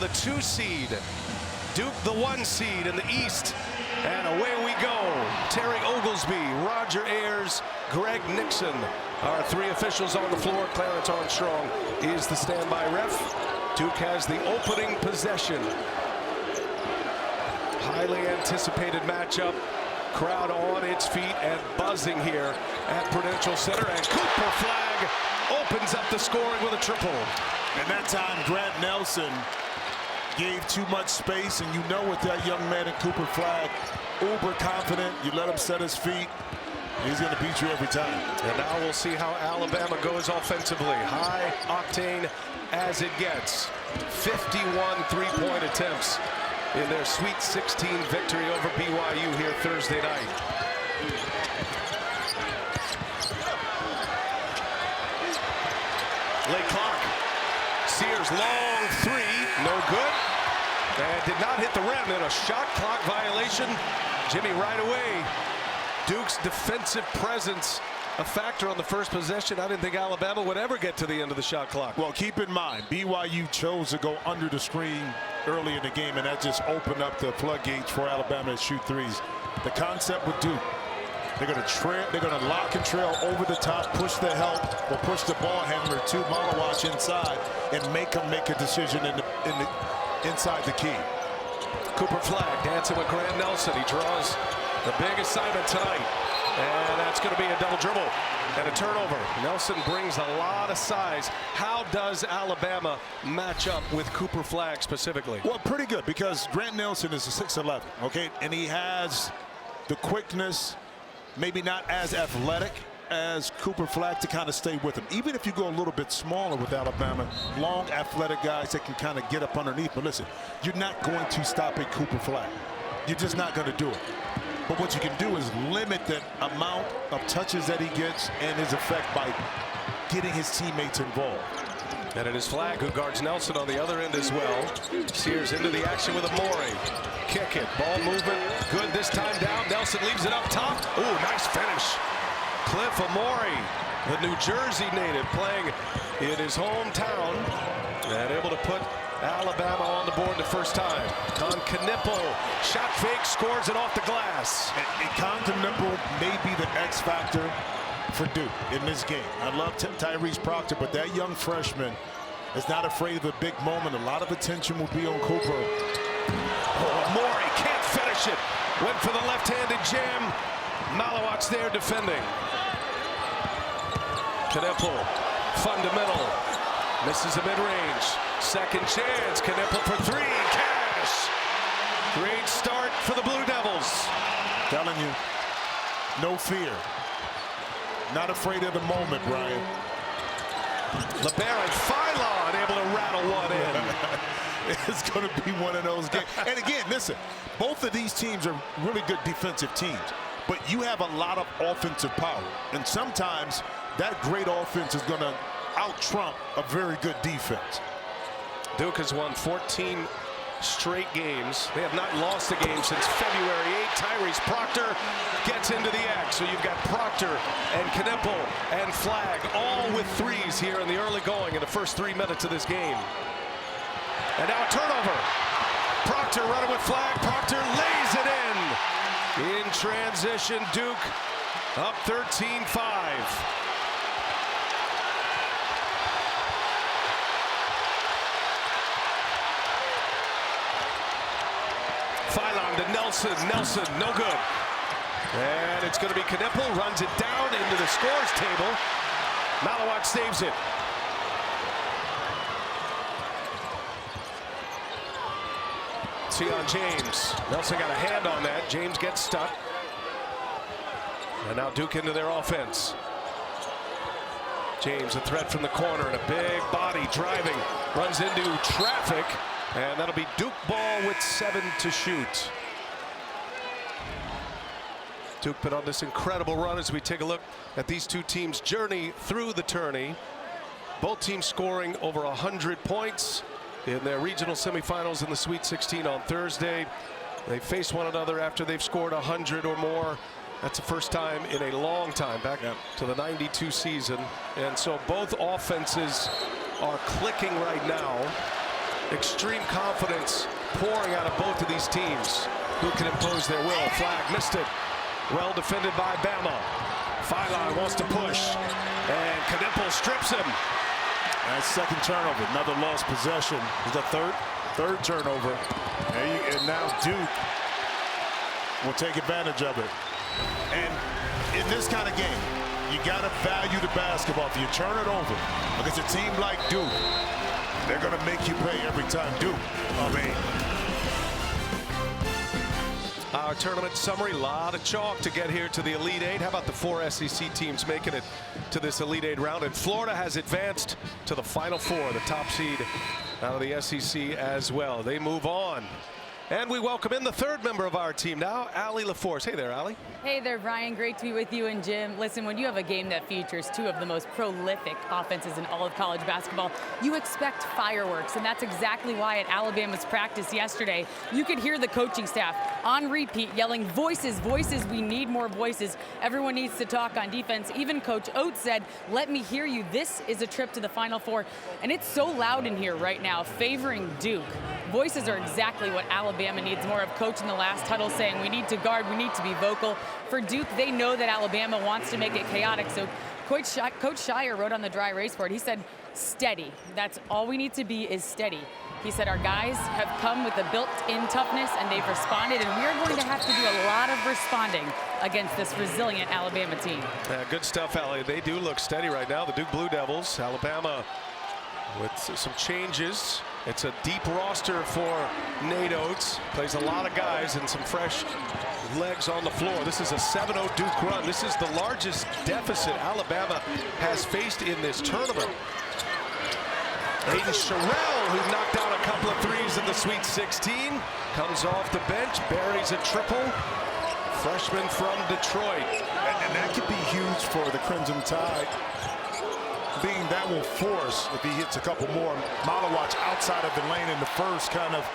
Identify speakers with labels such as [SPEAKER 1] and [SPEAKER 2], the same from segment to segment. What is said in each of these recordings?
[SPEAKER 1] the 2 seed. Duke the 1 seed in the East. And away we go. Terry Oglesby, Roger Ayers, Greg Nixon. Our 3 officials on the floor. Clarence Armstrong is the standby ref. Duke has the opening possession. Highly anticipated matchup. Crowd on its feet and buzzing here at Prudential Center. And Cooper Flagg opens up the scoring with a triple.
[SPEAKER 2] And that time, Grant Nelson gave too much space. And you know with that young man in Cooper Flagg, uber confident. You let him set his feet, he's going to beat you every time.
[SPEAKER 1] And now we'll see how Alabama goes offensively. High octane as it gets. 51 3-point attempts in their Sweet 16 victory over BYU here Thursday night. Late clock. Sears long 3, no good. And did not hit the rim in a shot clock violation. Jimmy right away. Duke's defensive presence a factor on the first possession. I didn't think Alabama would ever get to the end of the shot clock.
[SPEAKER 2] Well, keep in mind, BYU chose to go under the screen early in the game, and that just opened up the floodgates for Alabama to shoot threes. The concept with Duke, they're going to trail, they're going to lock and trail over the top, push the help, or push the ball handler to Malawach inside, and make them make a decision inside the key.
[SPEAKER 1] Cooper Flagg dancing with Grant Nelson. He draws the big assignment tonight. And that's going to be a double dribble and a turnover. Nelson brings a lot of size. How does Alabama match up with Cooper Flagg specifically?
[SPEAKER 2] Well, pretty good, because Grant Nelson is a 6'11", okay? And he has the quickness, maybe not as athletic as Cooper Flagg, to kind of stay with him. Even if you go a little bit smaller with Alabama, long athletic guys that can kind of get up underneath. But listen, you're not going to stop a Cooper Flagg. You're just not going to do it. But what you can do is limit the amount of touches that he gets and his effect by getting his teammates involved.
[SPEAKER 1] And it is Flagg who guards Nelson on the other end as well. Sears into the action with Amori. Kick it. Ball movement. Good this time down. Nelson leaves it up top. Ooh, nice finish. Cliff Amori, the New Jersey native, playing in his hometown and able to put Alabama on the board the first time. Con Knipple, shot fake, scores it off the glass.
[SPEAKER 2] And Con Knipple may be the X factor for Duke in this game. I love Tyrese Proctor, but that young freshman is not afraid of the big moment. A lot of attention will be on Cooper.
[SPEAKER 1] Oh, Amori can't finish it. Went for the left-handed jam. Malawach there defending. Knipple, fundamental. Misses a mid-range. Second chance. Knipple for 3. Cash. Great start for the Blue Devils.
[SPEAKER 2] Telling you, no fear. Not afraid of the moment, Brian.
[SPEAKER 1] LeBaron Philon able to rattle one in.
[SPEAKER 2] It's going to be one of those games. And again, listen, both of these teams are really good defensive teams, but you have a lot of offensive power. And sometimes that great offense is going to out-trump a very good defense.
[SPEAKER 1] Duke has won 14 straight games. They have not lost a game since February 8. Tyrese Proctor gets into the act. So you've got Proctor and Knipple and Flagg all with threes here in the early going in the first 3 minutes of this game. And now a turnover. Proctor running with Flagg. Proctor lays it in. In transition, Duke up 13-5. Philon to Nelson. Nelson, no good. And it's going to be Knipple. Runs it down into the scores table. Malawach saves it. See on James. Nelson got a hand on that. James gets stuck. And now Duke into their offense. James, a threat from the corner, and a big body driving. Runs into traffic. And that'll be Duke ball with 7 to shoot. Duke been on this incredible run as we take a look at these two teams' journey through the tourney. Both teams scoring over 100 points in their regional semifinals in the Sweet 16 on Thursday. They face one another after they've scored 100 or more. That's the first time in a long time, back to the 92 season. And so both offenses are clicking right now. Extreme confidence pouring out of both of these teams. Who can impose their will? Flag missed it. Well defended by Bama. Phylon wants to push, and Knippel strips him.
[SPEAKER 2] That's second turnover, another lost possession. Is that third turnover? And now Duke will take advantage of it. And in this kind of game, you got to value the basketball. If you turn it over against a team like Duke, they're going to make you pay every time. Duke,
[SPEAKER 1] Our tournament summary, a lot of chalk to get here to the Elite Eight. How about the 4 SEC teams making it to this Elite Eight round? And Florida has advanced to the Final Four, the top seed out of the SEC as well. They move on. And we welcome in the third member of our team now, Allie LaForce. Hey there, Allie.
[SPEAKER 3] Hey there, Brian. Great to be with you and Jim. Listen, when you have a game that features two of the most prolific offenses in all of college basketball, you expect fireworks, and that's exactly why at Alabama's practice yesterday, you could hear the coaching staff on repeat yelling, "Voices, voices, we need more voices. Everyone needs to talk on defense." Even Coach Oates said, "Let me hear you. This is a trip to the Final Four." And it's so loud in here right now, favoring Duke. Voices are exactly what Alabama needs more of. Coach in the last huddle saying, "We need to guard, we need to be vocal." For Duke, they know that Alabama wants to make it chaotic, so Coach Shire wrote on the dry erase board, he said, "Steady. That's all we need to be, is steady." He said, "Our guys have come with a built-in toughness, and they've responded, and we are going to have to do a lot of responding against this resilient Alabama team."
[SPEAKER 1] Good stuff, Allie. They do look steady right now. The Duke Blue Devils, Alabama with some changes. It's a deep roster for Nate Oates. Plays a lot of guys and some fresh legs on the floor. This is a 7-0 Duke run. This is the largest deficit Alabama has faced in this tournament. Aiden Sherrill, who knocked out a couple of threes in the Sweet 16, comes off the bench, buries a triple. Freshman from Detroit.
[SPEAKER 2] and that could be huge for the Crimson Tide. Being that will force, if he hits a couple more, Malawach outside of the lane in the first kind of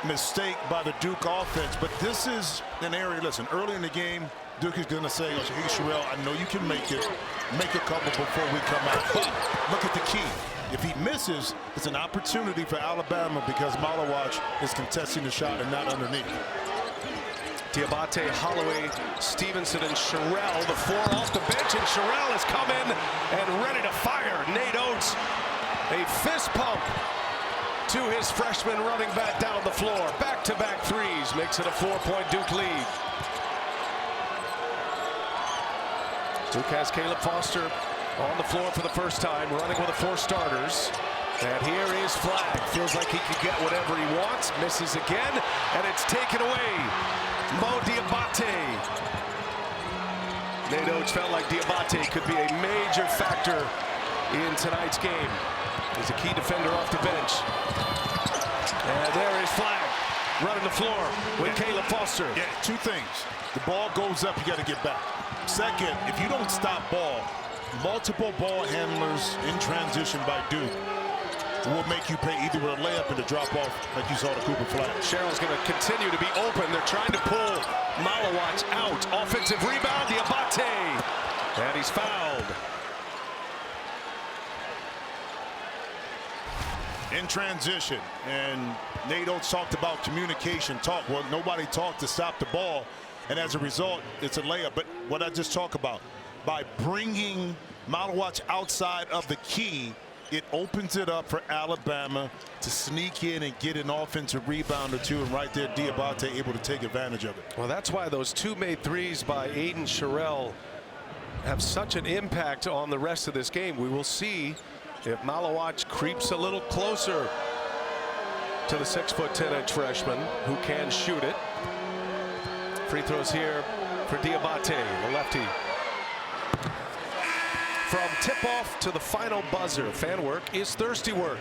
[SPEAKER 2] mistake by the Duke offense. But this is an area, listen, early in the game, Duke is going to say, "Hey, Sherrill, I know you can make it. Make a couple before we come out." But look at the key. If he misses, it's an opportunity for Alabama because Malawach is contesting the shot and not underneath.
[SPEAKER 1] Diabate, Holloway, Stevenson, and Sherrill, the four off the bench, and Sherrill has come in and ready to fire. Nate Oates, a fist pump to his freshman running back down the floor. Back-to-back threes, makes it a 4-point Duke lead. Duke has Caleb Foster on the floor for the first time, running with the four starters. And here is Flag. Feels like he could get whatever he wants. Misses again, and it's taken away. Mo Diabate. Nate Oates felt like Diabate could be a major factor in tonight's game. He's a key defender off the bench. And there is Flag running the floor with Caleb Foster.
[SPEAKER 2] Yeah, two things. The ball goes up, you got to get back. Second, if you don't stop ball, multiple ball handlers in transition by Duke will make you pay either with a layup and a drop off like you saw the Cooper Flag.
[SPEAKER 1] Sherrill's going to continue to be open. They're trying to pull Malawach out. Offensive rebound, Diabate. And he's fouled.
[SPEAKER 2] In transition, and Nate Oates talked about communication talk. Well, nobody talked to stop the ball, and as a result, it's a layup. But what I just talked about, by bringing Malawach outside of the key, it opens it up for Alabama to sneak in and get an offensive rebound or two, and right there, Diabate able to take advantage of it.
[SPEAKER 1] Well, that's why those two made threes by Aiden Sherrill have such an impact on the rest of this game. We will see if Malawach creeps a little closer to the 6'10" freshman who can shoot it. Free throws here for Diabate, the lefty. From tip-off to the final buzzer, fan work is thirsty work.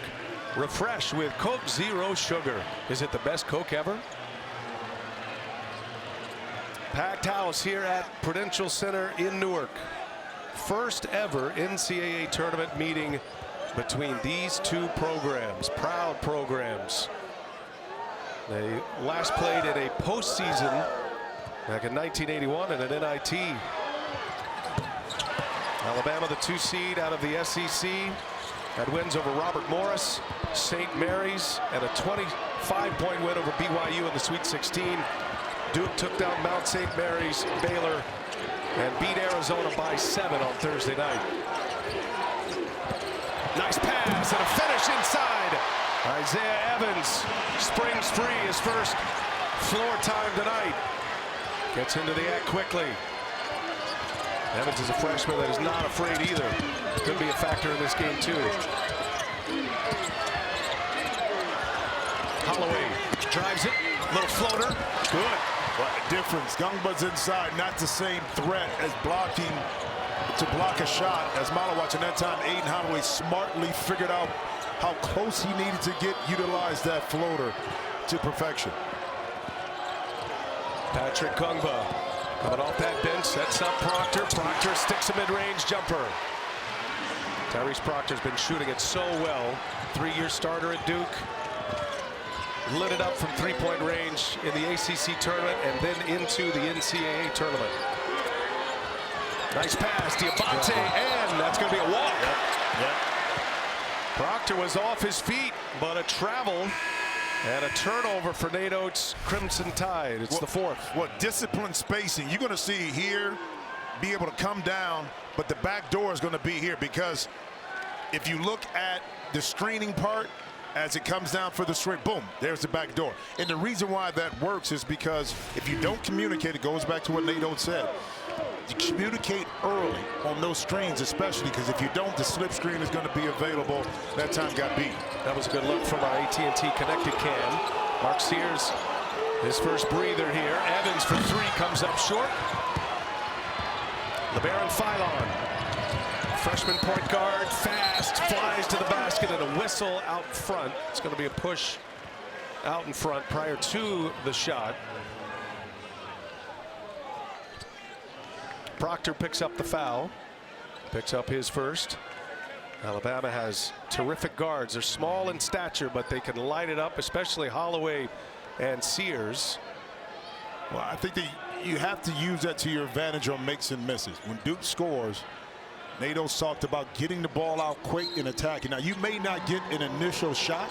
[SPEAKER 1] Refresh with Coke Zero Sugar. Is it the best Coke ever? Packed house here at Prudential Center in Newark. First ever NCAA tournament meeting between these two programs, proud programs. They last played in a postseason back in 1981 in an NIT. Alabama, the 2 seed out of the SEC. Had wins over Robert Morris, St. Mary's, and a 25-point win over BYU in the Sweet 16. Duke took down Mount St. Mary's, Baylor, and beat Arizona by 7 on Thursday night. Nice pass and a finish inside. Isaiah Evans springs free, his first floor time tonight. Gets into the act quickly. Evans is a freshman that is not afraid either. Could be a factor in this game too. Holloway drives it, little floater, good.
[SPEAKER 2] What a difference. Gungba's inside, not the same threat as blocking to block a shot as Malawach. And that time, Aiden Holloway smartly figured out how close he needed to utilize that floater to perfection.
[SPEAKER 1] Patrick Gungba coming off that bench, sets up Proctor. Proctor sticks a mid-range jumper. Tyrese Proctor's been shooting it so well. 3-year starter at Duke. Lit it up from three-point range in the ACC tournament and then into the NCAA tournament. Nice pass, Diabate, and that's going to be a walk.
[SPEAKER 2] Yep.
[SPEAKER 1] Proctor was off his feet, but a travel and a turnover for Nate Oates' Crimson Tide. It's the fourth.
[SPEAKER 2] What disciplined spacing. You're going to see here be able to come down, but the back door is going to be here, because if you look at the screening part, as it comes down for the screen, boom, there's the back door. And the reason why that works is because if you don't communicate, it goes back to what Nate Oates said. You communicate early on those screens, especially because if you don't, the slip screen is going to be available. That time got beat.
[SPEAKER 1] That was a good look from our AT&T connected cam. Mark Sears, his first breather here. Evans for three comes up short. LeBaron Philon, freshman point guard, fast, flies to the basket, and a whistle out front. It's going to be a push out in front prior to the shot. Proctor picks up the foul, picks up his first. Alabama has terrific guards. They're small in stature, but they can light it up, especially Holloway and Sears.
[SPEAKER 2] Well, I think that you have to use that to your advantage on makes and misses. When Duke scores, Nate Oates talked about getting the ball out quick and attacking. Now, you may not get an initial shot,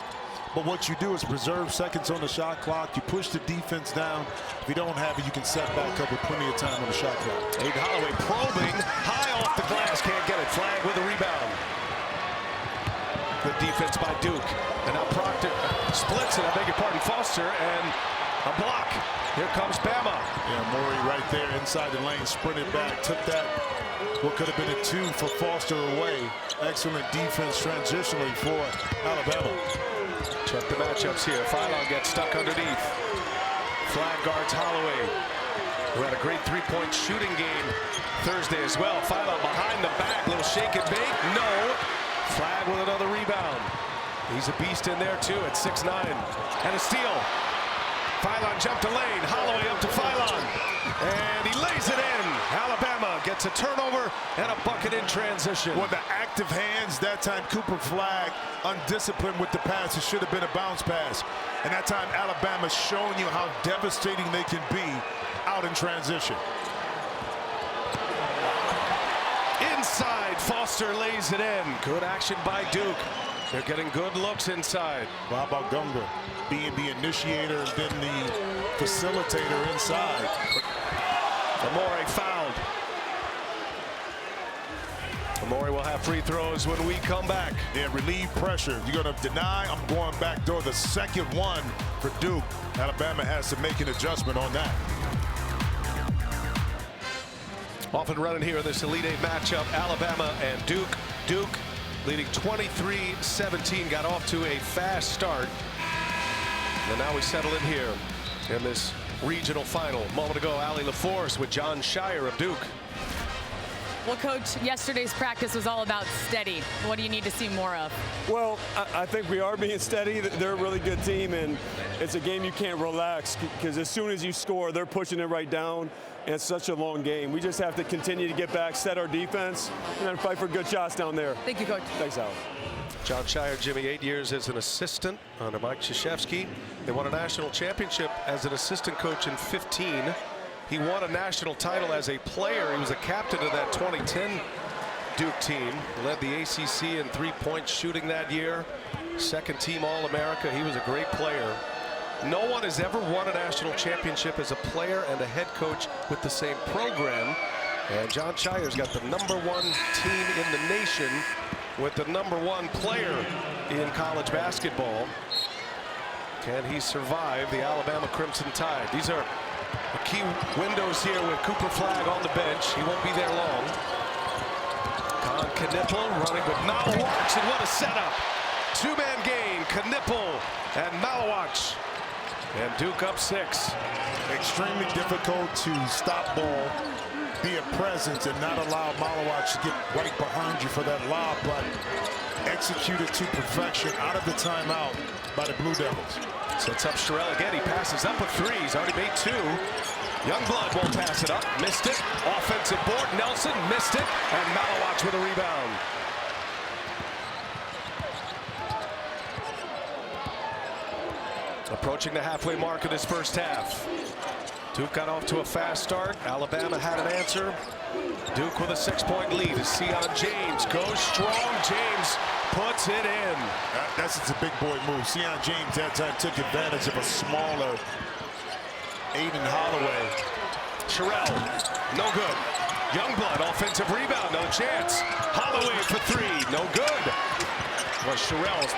[SPEAKER 2] but what you do is preserve seconds on the shot clock. You push the defense down. If you don't have it, you can set back up with plenty of time on the shot clock.
[SPEAKER 1] Aiden Holloway probing, high off the glass, can't get it. Flag with a rebound. Good defense by Duke. And now Proctor splits it, I beg your pardon, Foster, and a block. Here comes Bama.
[SPEAKER 2] Yeah, Morey right there inside the lane, sprinted back, took that, what could have been a 2 for Foster away. Excellent defense transitionally for Alabama.
[SPEAKER 1] Check the matchups here. Philon gets stuck underneath. Flag guards Holloway, who had a great three-point shooting game Thursday as well. Philon behind the back, little shake and bake. No. Flag with another rebound. He's a beast in there too at 6'9". And a steal. Philon jumped a lane. Holloway up to Philon. And he lays it in. Alabama gets a turnover and a bucket in transition.
[SPEAKER 2] Well, the active hands, that time Cooper Flag, undisciplined with the pass. It should have been a bounce pass. And that time Alabama's showing you how devastating they can be out in transition.
[SPEAKER 1] Inside, Foster lays it in. Good action by Duke. They're getting good looks inside.
[SPEAKER 2] Well, how about Gungba being the initiator and then the facilitator inside?
[SPEAKER 1] Amore fouled. Amore will have free throws when we come back.
[SPEAKER 2] Yeah, relieve pressure. You're going to deny, I'm going back door. The second one for Duke. Alabama has to make an adjustment on that.
[SPEAKER 1] Off and running here in this Elite Eight matchup, Alabama and Duke. Duke leading 23-17, got off to a fast start. And now we settle in here in this regional final. A moment ago, Allie LaForce with John Shire of Duke.
[SPEAKER 3] Well, Coach, yesterday's practice was all about steady. What do you need to see more of?
[SPEAKER 4] Well, I think we are being steady. They're a really good team, and it's a game you can't relax because as soon as you score, they're pushing it right down, and it's such a long game. We just have to continue to get back, set our defense, and then fight for good shots down there.
[SPEAKER 3] Thank you, Coach.
[SPEAKER 4] Thanks, Al.
[SPEAKER 1] John Shire, Jimmy, 8 years as an assistant under Mike Krzyzewski. They won a national championship as an assistant coach in 15. He won a national title as a player. He was a captain of that 2010 Duke team. Led the ACC in three-point shooting that year. Second team All-America. He was a great player. No one has ever won a national championship as a player and a head coach with the same program. And Jon Scheyer's got the #1 team in the nation with the #1 player in college basketball. Can he survive the Alabama Crimson Tide? These are the key windows here with Cooper Flagg on the bench. He won't be there long. Knipple running with Malawach, and what a setup. Two-man game, Knipple and Malawach. And Duke up 6.
[SPEAKER 2] Extremely difficult to stop ball, be a presence, and not allow Malawach to get right behind you for that lob, but executed to perfection out of the timeout by the Blue Devils.
[SPEAKER 1] Sets up Sherrell again. He passes up a 3. He's already made 2. Youngblood won't pass it up. Missed it. Offensive board. Nelson missed it. And Malawach with a rebound. Approaching the halfway mark of this first half. Duke got off to a fast start. Alabama had an answer. Duke with a 6-point lead as Sion James goes strong. James puts it in.
[SPEAKER 2] That's a big boy move. Sion James that time took advantage of a smaller Aiden Holloway.
[SPEAKER 1] Sherrell, no good. Youngblood, offensive rebound, no chance. Holloway for 3, no good. Well, Sherrell's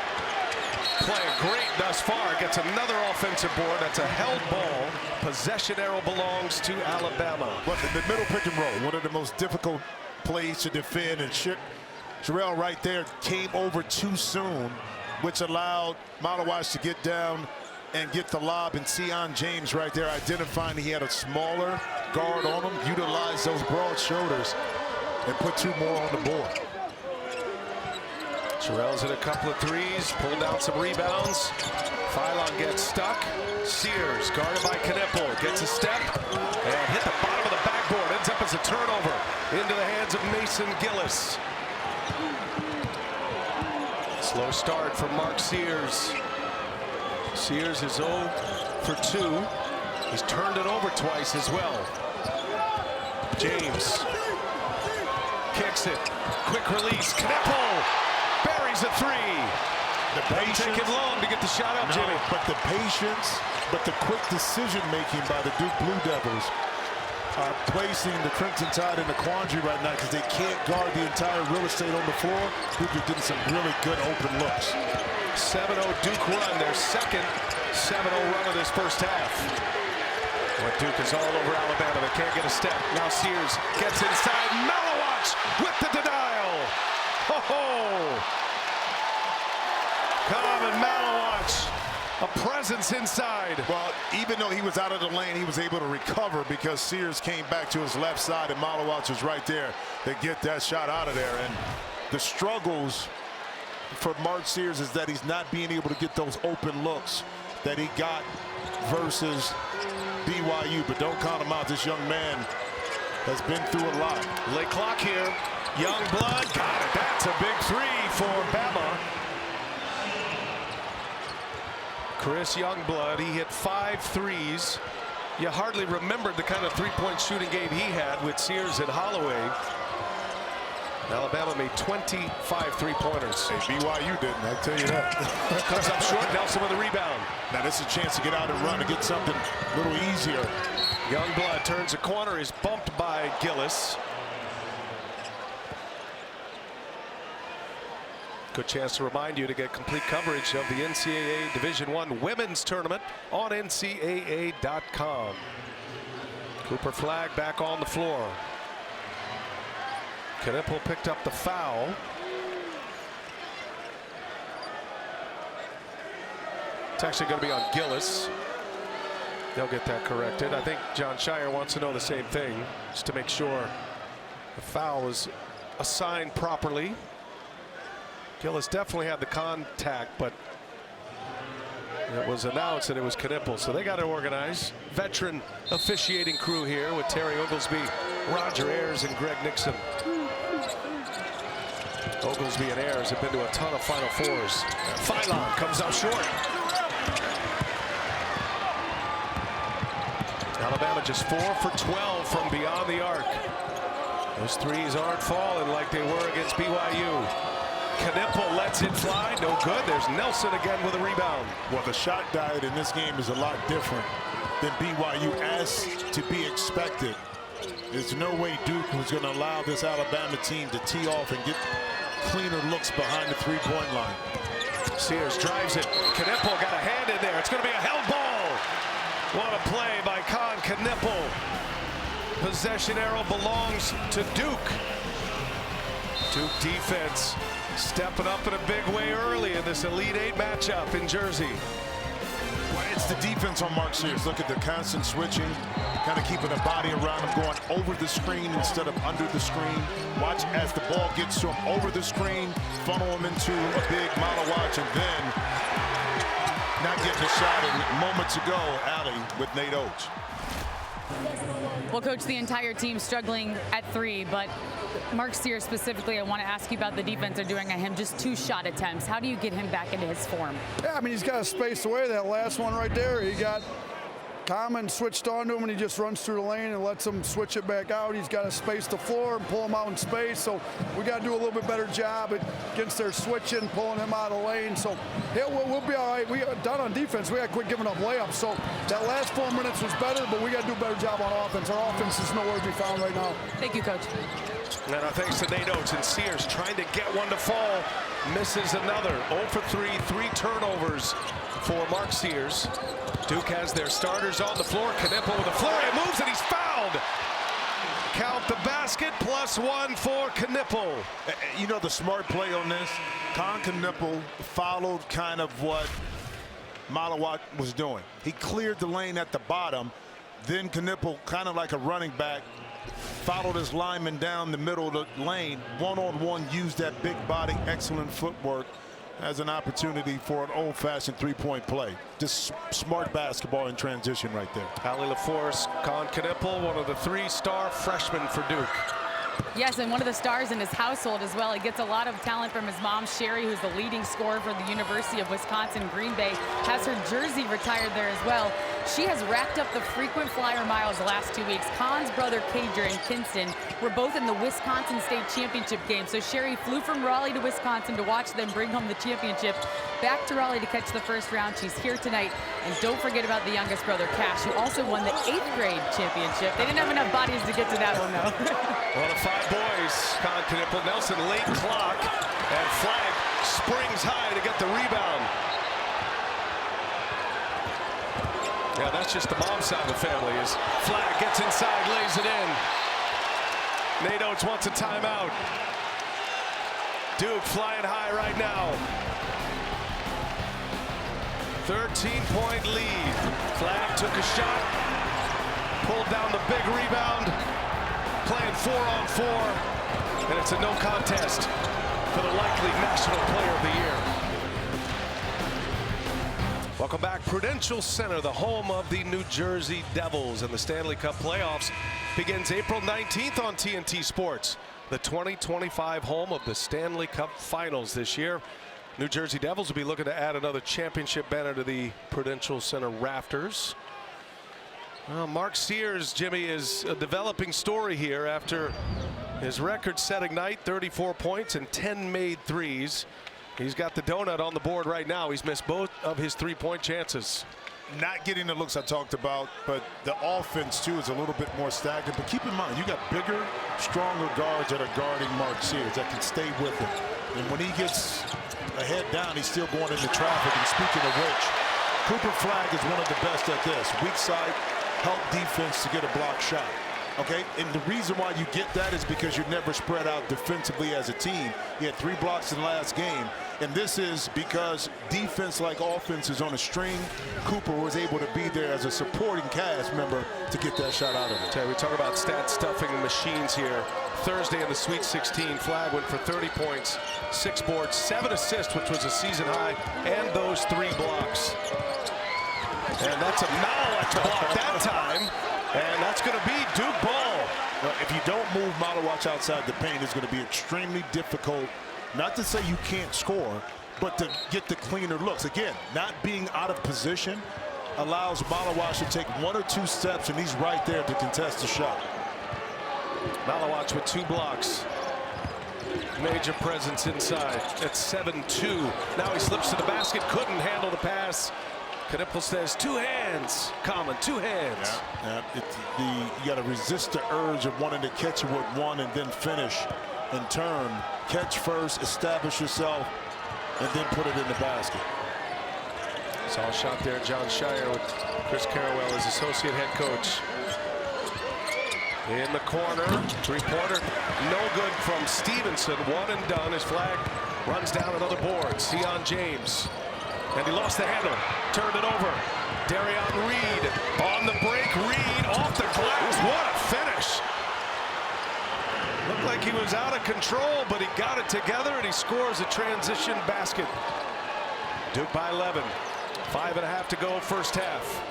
[SPEAKER 1] playing great thus far. Gets another offensive board. That's a held ball. Possession arrow belongs to Alabama.
[SPEAKER 2] But the middle pick and roll, one of the most difficult plays to defend, and Sherrell right there came over too soon, which allowed Malawach to get down and get the lob, and Sion James right there identifying he had a smaller guard on him, utilized those broad shoulders, and put 2 more on the board.
[SPEAKER 1] Sherrell's hit a couple of 3s, pulled down some rebounds. Phylon gets stuck. Sears, guarded by Knipple, gets a step and hit the bottom of the backboard. Ends up as a turnover into the hands of Mason Gillis. Slow start from Mark Sears. Sears is 0 for 2. He's turned it over twice as well. James kicks it. Quick release. Knipple buries a 3.
[SPEAKER 2] The patience,
[SPEAKER 1] taking long to get the shot up, Jimmy.
[SPEAKER 2] But the patience, but the quick decision making by the Duke Blue Devils are placing the Crimson Tide in a quandary right now because they can't guard the entire real estate on the floor. Duke are getting some really good open looks.
[SPEAKER 1] 7-0 Duke run, their second 7-0 run of this first half. But Duke is all over Alabama. They can't get a step. Now Sears gets inside. Malawach with the denial. Ho-ho! Common Malawach, a presence inside.
[SPEAKER 2] Well, even though he was out of the lane, he was able to recover because Sears came back to his left side and Malawach was right there to get that shot out of there. And the struggles for Mark Sears is that he's not being able to get those open looks that he got versus BYU. But don't count him out. This young man has been through a lot.
[SPEAKER 1] Late clock here. Youngblood got it. That's a big 3 for Bama. Chris Youngblood, he hit 5 threes. You hardly remembered the kind of 3-point shooting game he had with Sears and Holloway. Alabama made 25 3-pointers.
[SPEAKER 2] Hey, BYU didn't, I'll tell you that.
[SPEAKER 1] Comes up short, Nelson with a rebound.
[SPEAKER 2] Now this is a chance to get out and run and get something a little easier.
[SPEAKER 1] Youngblood turns a corner, is bumped by Gillis. Good chance to remind you to get complete coverage of the NCAA Division I Women's Tournament on NCAA.com. Cooper Flagg back on the floor. Knipple picked up the foul. It's actually going to be on Gillis. They'll get that corrected. I think Jon Scheyer wants to know the same thing, just to make sure the foul was assigned properly. Gillis definitely had the contact, but it was announced that it was Knipple, so they got it organized. Veteran officiating crew here with Terry Oglesby, Roger Ayers, and Greg Nixon. Oglesby and Ayers have been to a ton of Final Fours. Phylon comes up short. Alabama just 4 for 12 from beyond the arc. Those threes aren't falling like they were against BYU. Knipple lets it fly. No good. There's Nelson again with a rebound.
[SPEAKER 2] Well, the shot diet in this game is a lot different than BYU, as to be expected. There's no way Duke was going to allow this Alabama team to tee off and get cleaner looks behind the three-point line.
[SPEAKER 1] Sears drives it. Knipple got a hand in there. It's going to be a held ball. What a play by Knipple. Possession arrow belongs to Duke. Duke defense stepping up in a big way early in this Elite Eight matchup in Jersey.
[SPEAKER 2] Well, it's the defense on Mark Sears. Look at the constant switching, kind of keeping a body around him, going over the screen instead of under the screen. Watch as the ball gets to him over the screen, funnel him into a big model watch, and then not getting a shot. And moments ago, Allie with Nate Oates.
[SPEAKER 3] Well, Coach, the entire team struggling at three, but Mark Sears specifically, I want to ask you about the defense they're doing on him. Just 2 shot attempts. How do you get him back into his form?
[SPEAKER 5] Yeah, I mean, he's got to space away. That last one right there, he got Common switched onto him, and he just runs through the lane and lets him switch it back out. He's got to space the floor and pull him out in space. So we got to do a little bit better job against their switching, pulling him out of the lane. So yeah, we'll be all right. We got done on defense. We got to quit giving up layups. So that last 4 minutes was better, but we got to do a better job on offense. Our offense is nowhere to be found right now.
[SPEAKER 3] Thank you, Coach.
[SPEAKER 1] And thanks to Nate Oates. And Sears trying to get one to fall. Misses another. 0 for 3, 3 turnovers for Mark Sears. Duke has their starters on the floor. Knipple with a flurry of moves, and he's fouled. Count the basket, +1 for Knipple.
[SPEAKER 2] You know the smart play on this? Knipple followed kind of what Malawat was doing. He cleared the lane at the bottom. Then Knipple, kind of like a running back, followed his lineman down the middle of the lane. One-on-one, used that big body, excellent footwork as an opportunity for an old-fashioned three-point play. Just smart basketball in transition right there.
[SPEAKER 1] Allie LaForce, Knipple, one of the 3-star freshmen for Duke.
[SPEAKER 3] Yes, and one of the stars in his household as well. He gets a lot of talent from his mom, Sherry, who's the leading scorer for the University of Wisconsin. Green Bay has her jersey retired there as well. She has racked up the frequent flyer miles the last 2 weeks. Khan's brother, Kager, and Kinston were both in the Wisconsin State Championship game. So Sherry flew from Raleigh to Wisconsin to watch them bring home the championship. Back to Raleigh to catch the first round. She's here tonight. And don't forget about the youngest brother, Cash, who also won the 8th grade championship. They didn't have enough bodies to get to that one, though.
[SPEAKER 1] Well, the 5 boys, Knipple, Nelson, late clock, and Flag springs high to get the rebound. Yeah, that's just the mom side of the family. As Flag gets inside, lays it in. Nate Oates wants a timeout. Duke flying high right now. 13-point lead. Flag took a shot, pulled down the big rebound, playing 4-on-4, and it's a no contest for the likely National Player of the Year. Welcome back. Prudential Center, the home of the New Jersey Devils, and the Stanley Cup playoffs begins April 19th on TNT Sports. The 2025 home of the Stanley Cup Finals this year. New Jersey Devils will be looking to add another championship banner to the Prudential Center rafters. Well, Mark Sears, Jimmy, is a developing story here after his record-setting night, 34 points and 10 made threes. He's got the donut on the board right now. He's missed both of his 3-point chances.
[SPEAKER 2] Not getting the looks I talked about, but the offense, too, is a little bit more stagnant. But keep in mind, you got bigger, stronger guards that are guarding Mark Sears that can stay with him. And when he gets a head down, he's still going into traffic. And speaking of which, Cooper Flag is one of the best at this. Weak side, help defense to get a block shot. Okay, and the reason why you get that is because you're never spread out defensively as a team. He had 3 blocks in the last game, and this is because defense like offense is on a string. Cooper was able to be there as a supporting cast member to get that shot out of it.
[SPEAKER 1] Okay, we talk about stat stuffing machines here. Thursday in the Sweet 16, Flag went for 30 points, 6 boards, 7 assists, which was a season high, and those 3 blocks. And that's a Malawat block that time. And that's going to be Duke ball.
[SPEAKER 2] Well, if you don't move Malawat outside the paint, it's going to be extremely difficult, not to say you can't score, but to get the cleaner looks. Again, not being out of position allows Malawat to take 1 or 2 steps, and he's right there to contest the shot.
[SPEAKER 1] Malawatch with 2 blocks. Major presence inside at 7-2. Now he slips to the basket, couldn't handle the pass. Knipple says 2 hands. Common, 2 hands.
[SPEAKER 2] You got to resist the urge of wanting to catch it with one and then finish in turn. Catch first, establish yourself, and then put it in the basket.
[SPEAKER 1] Saw a shot there, John Shire with Chris Carrawell as associate head coach. In the corner, 3-pointer, no good from Stevenson. 1 and done. His flag runs down another board. Sion James. And he lost the handle. Turned it over. Darion Reed on the break. Reed off the glass. What a finish. Looked like he was out of control, but he got it together and he scores a transition basket. Duke by 11. 5.5 to go first half.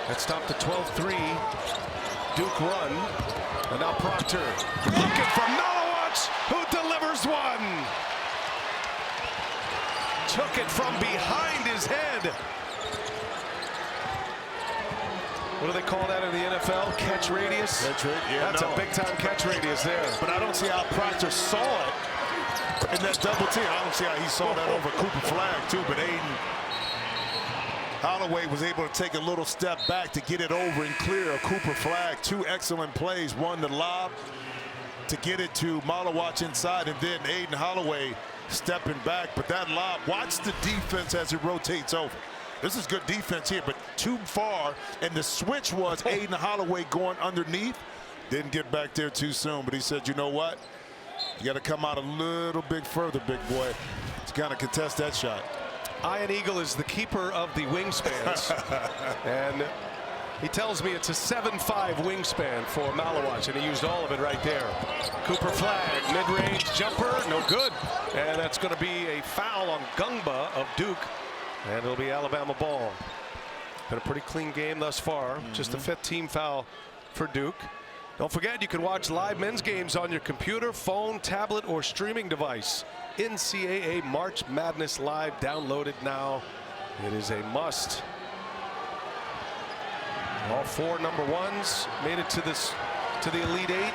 [SPEAKER 1] That stopped the 12-3 Duke run. And now Proctor looking for Malawatch, who delivers one. Took it from behind his head. What do they call that in the NFL? Catch radius? That's a big-time catch radius there.
[SPEAKER 2] But I don't see how Proctor saw it in that double team. I don't see how he saw that over Cooper Flag, too. But Aiden Holloway was able to take a little step back to get it over and clear a Cooper Flag. 2 excellent plays. One, the lob to get it to Malawatch inside, and then Aiden Holloway stepping back. But that lob, watch the defense as it rotates over. This is good defense here, but too far. And the switch was Aiden Holloway going underneath. Didn't get back there too soon, but he said, you know what? You got to come out a little bit further, big boy, to kind of contest that shot.
[SPEAKER 1] Ian Eagle is the keeper of the wingspans. And he tells me it's a 7'5" wingspan for Malawatch, and he used all of it right there. Cooper Flag, mid-range jumper, no good. And that's going to be a foul on Gungba of Duke. And it'll be Alabama ball. Been a pretty clean game thus far. Just a 5th team foul for Duke. Don't forget, you can watch live men's games on your computer, phone, tablet, or streaming device. NCAA March Madness Live. Download it now. It is a must. All 4 number 1s made it to the Elite 8.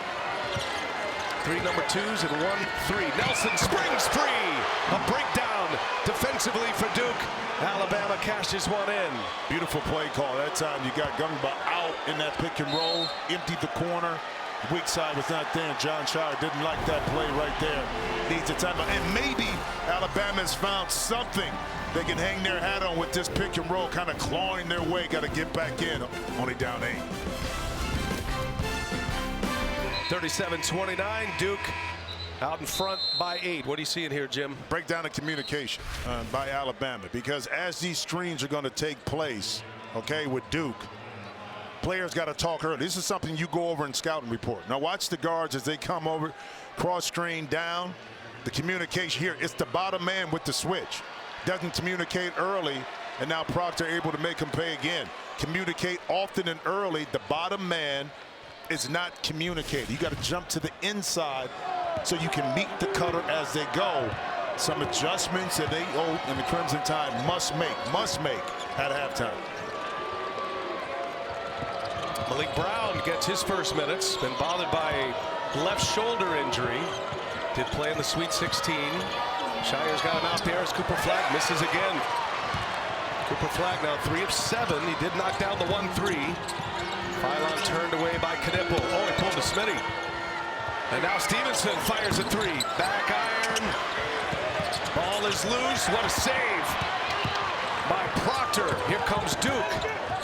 [SPEAKER 1] 3 number 2s and 1 3. Nelson springs free. A breakdown defensively for Duke. Alabama cashes one in. Beautiful play call that time. You got Gungba out in that pick and roll. Emptied the corner. Weak side was not there. John Shire didn't like that play right there. Needs a timeout. And maybe Alabama's found something they can hang their hat on with this pick and roll, kind of clawing their way. Got to get back in. Only down 8. 37-29. Duke out in front by 8. What do you see in here, Jim? Breakdown of communication by Alabama, because as these screens are going to take place, okay, with Duke, players got to talk early. This is something you go over in scouting report. Now watch the guards as they come over, cross screen down. The communication here, it's the bottom man with the switch. Doesn't communicate early, and now Proctor able to make him pay again. Communicate often and early. The bottom man is not communicating. You got to jump to the inside so you can meet the cutter as they go. Some adjustments that they in the Crimson Tide must make at halftime. Malik Brown gets his first minutes. Been bothered by a left shoulder injury. Did play in the Sweet 16. Shire's got him out there as Cooper Flag misses again. Cooper Flag now 3 of 7. He did knock down the 1-3. Phylon turned away by Knipple. Oh, he pulled a Smitty. And now Stevenson fires a 3. Back iron. Ball is loose. What a save by Proctor. Here comes Duke.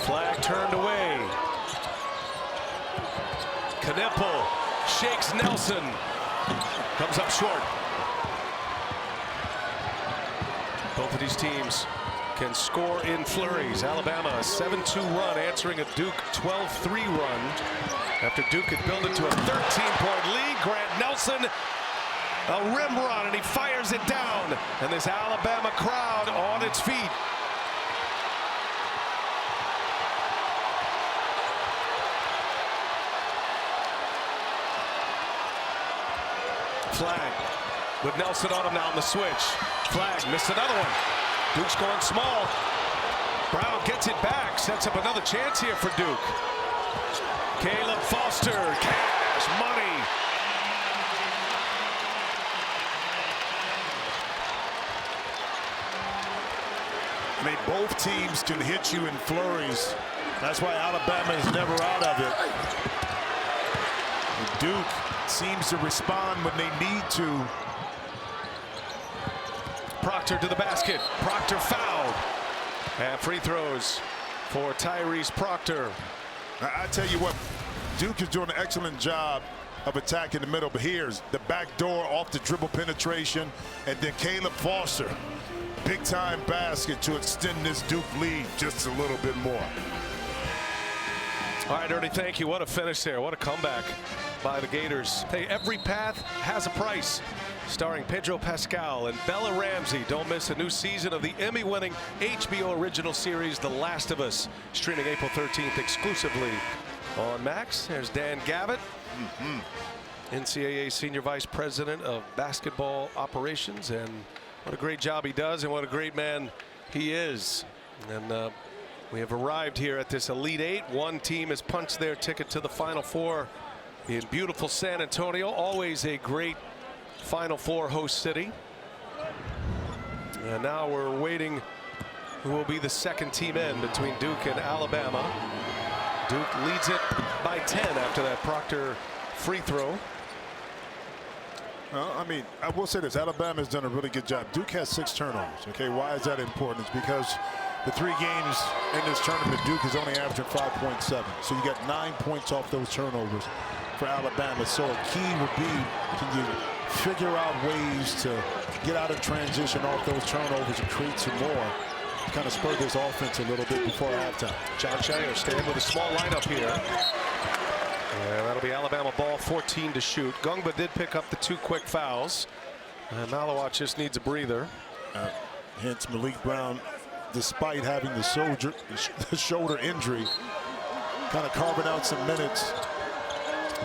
[SPEAKER 1] Flag turned away. Knipple shakes Nelson. Comes up short. Both of these teams can score in flurries. Alabama a 7-2 run answering a Duke 12-3 run after Duke had built it to a 13-point lead. Grant Nelson, a rim run, and he fires it down. And this Alabama crowd on its feet. Flag with Nelson on him now on the switch. Flag missed another one. Duke's going small. Brown gets it back, sets up another chance here for Duke. Caleb Foster, cash money
[SPEAKER 2] I mean, both teams can hit you in flurries. That's why Alabama is never out of it. And Duke seems to respond when they need to.
[SPEAKER 1] Proctor to the basket. Proctor fouled. And free throws for Tyrese Proctor.
[SPEAKER 2] I tell you what, Duke is doing an excellent job of attacking the middle, but here's the back door off the dribble penetration, and then Caleb Foster, big time basket to extend this Duke lead just a little bit more.
[SPEAKER 1] All right, Ernie, thank you. What a finish there. What a comeback by the Gators. Hey, every path has a price. Starring Pedro Pascal and Bella Ramsey. Don't miss a new season of the Emmy-winning HBO original series, The Last of Us, streaming April 13th exclusively on Max. There's Dan Gavitt, NCAA Senior Vice President of Basketball Operations, and what a great job he does and what a great man he is. And we have arrived here at this Elite Eight. One team has punched their ticket to the Final Four in beautiful San Antonio. Always a great Final Four host city. And now we're waiting who will be the second team in between Duke and Alabama. Duke leads it by 10 after that Proctor free throw.
[SPEAKER 2] Well, I mean, I will say this. Alabama has done a really good job. Duke has 6 turnovers. Okay, why is that important? It's because the 3 games in this tournament, Duke is only averaging 5.7. So you got 9 points off those turnovers for Alabama. So a key would be, can you figure out ways to get out of transition off those turnovers and create some more, kind of spur this offense a little bit before halftime.
[SPEAKER 1] Jon Scheyer staying with a small lineup here. And that'll be Alabama ball, 14 to shoot. Gungba did pick up the 2 quick fouls. And Malawat just needs a breather.
[SPEAKER 2] Hence Malik Brown, despite having the shoulder injury, kind of carving out some minutes.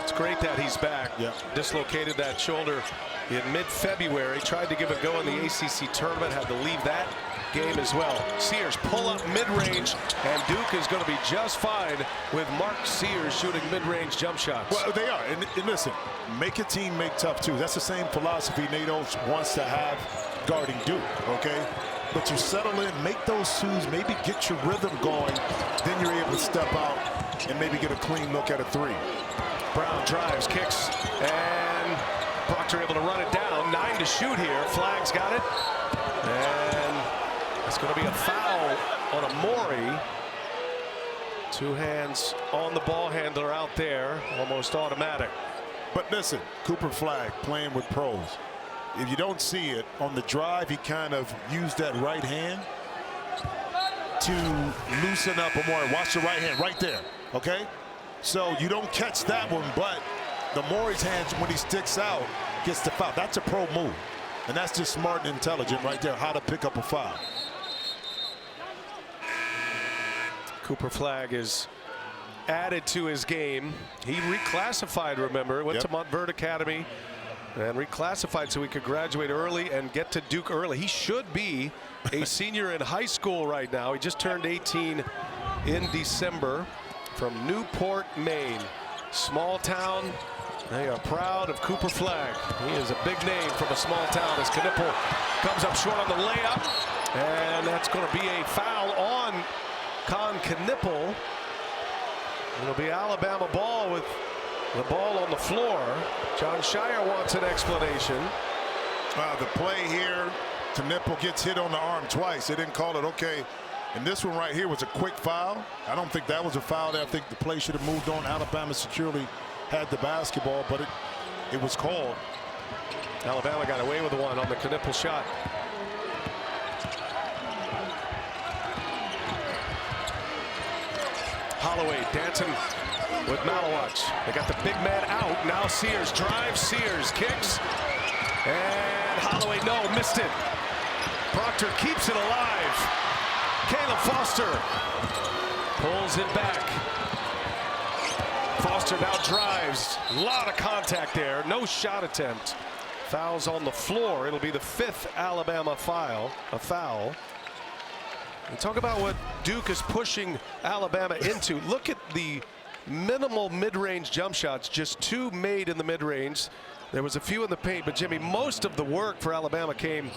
[SPEAKER 1] It's great that he's back.
[SPEAKER 2] Yeah.
[SPEAKER 1] Dislocated that shoulder in mid-February. Tried to give a go in the ACC tournament. Had to leave that game as well. Sears pull up mid-range, and Duke is going to be just fine with Mark Sears shooting mid-range jump shots.
[SPEAKER 2] Well, they are. And listen, make a team make tough twos. That's the same philosophy Nate Oates wants to have guarding Duke, okay? But you settle in, make those twos, maybe get your rhythm going, then you're able to step out and maybe get a clean look at a 3.
[SPEAKER 1] Brown drives, kicks, and Proctor able to run it down. 9 to shoot here. Flag's got it. And it's going to be a foul on Amori. 2 hands on the ball handler out there. Almost automatic.
[SPEAKER 2] But listen, Cooper Flagg playing with pros. If you don't see it, on the drive, he kind of used that right hand to loosen up Amori. Watch the right hand right there, okay? So you don't catch that one, but the Amori's hands, when he sticks out, gets the foul. That's a pro move. And that's just smart and intelligent right there, how to pick up a foul.
[SPEAKER 1] Cooper Flagg is added to his game. He reclassified, remember, went to Montverde Academy and reclassified so he could graduate early and get to Duke early. He should be a senior in high school right now. He just turned 18 in December. From Newport, Maine. Small town. They are proud of Cooper Flagg. He is a big name from a small town as Knipple comes up short on the layup. And that's going to be a foul on Con Knipple. It'll be Alabama ball with the ball on the floor. Jon Scheyer wants an explanation.
[SPEAKER 2] The play here, Knipple gets hit on the arm twice. They didn't call it okay. And this one right here was a quick foul. I don't think that was a foul. I think the play should have moved on. Alabama securely had the basketball, but it was called.
[SPEAKER 1] Alabama got away with the one on the Knipple shot. Holloway dancing with Malawat. They got the big man out. Now Sears drives, Sears kicks. And Holloway, no, missed it. Proctor keeps it alive. Caleb Foster pulls it back. Foster now drives. A lot of contact there. No shot attempt. Fouls on the floor. It'll be the 5th Alabama foul. And talk about what Duke is pushing Alabama into. Look at the minimal mid-range jump shots. Just 2 made in the mid-range. There was a few in the paint, but Jimmy, most of the work for Alabama came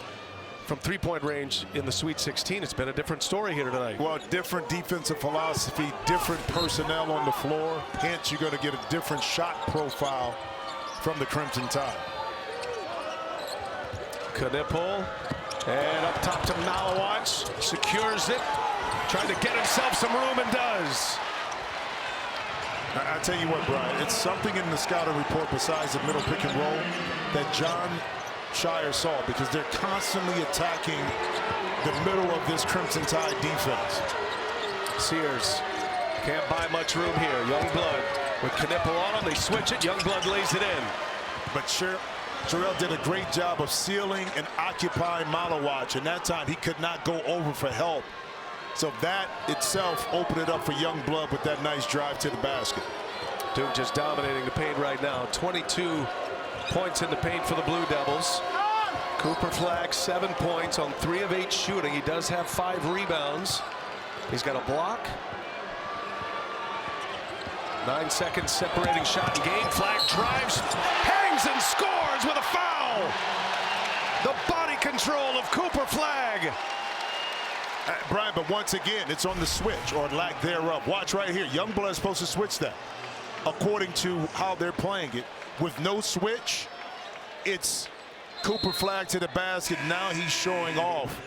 [SPEAKER 1] from three-point range in the Sweet 16. It's been a different story here tonight.
[SPEAKER 2] Well, different defensive philosophy, different personnel on the floor. Hence, you're going to get a different shot profile from the Crimson Tide.
[SPEAKER 1] Knipple, and up top to Malawatch, secures it, trying to get himself some room, and does.
[SPEAKER 2] I tell you what, Brian, it's something in the scouting report besides the middle pick and roll that John Shire saw, because they're constantly attacking the middle of this Crimson Tide defense.
[SPEAKER 1] Sears can't buy much room here. Youngblood with Knipple on him. They switch it. Youngblood lays it in.
[SPEAKER 2] But Jarrell did a great job of sealing and occupying Malawatch, and that time he could not go over for help. So that itself opened it up for Youngblood with that nice drive to the basket.
[SPEAKER 1] Duke just dominating the paint right now. 22 points in the paint for the Blue Devils. Cooper Flagg 7 points on 3 of 8 shooting. He does have 5 rebounds. He's got a block. 9 seconds separating shot and game. Flagg drives, hangs and scores with a foul. The body control of Cooper Flagg.
[SPEAKER 2] Brian, but once again, it's on the switch or lack thereof. Watch right here. Youngblood is supposed to switch that according to how they're playing it. With no switch, it's Cooper Flagg to the basket. Now he's showing off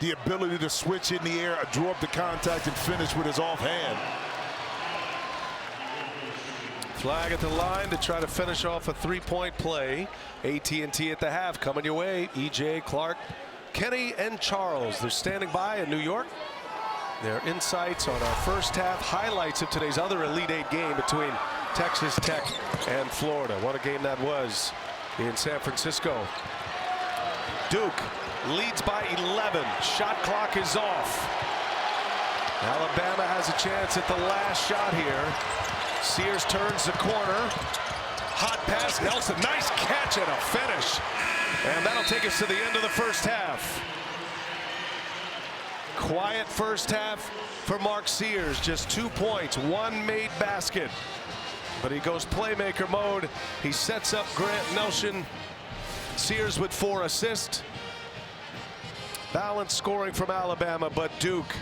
[SPEAKER 2] the ability to switch in the air, draw up the contact, and finish with his offhand.
[SPEAKER 1] Flagg at the line to try to finish off a 3-point play. AT&T at the half coming your way. EJ, Clark, Kenny, and Charles. They're standing by in New York. Their insights on our first half, highlights of today's other Elite Eight game between Texas Tech and Florida. What a game that was in San Francisco. Duke leads by 11. Shot clock is off. Alabama has a chance at the last shot here. Sears turns the corner. Hot pass, Nelson. Nice catch and a finish. And that'll take us to the end of the first half. Quiet first half for Mark Sears. Just 2 points, 1 made basket. But he goes playmaker mode. He sets up Grant Nelson. Sears with 4 assists. Balanced scoring from Alabama, but Duke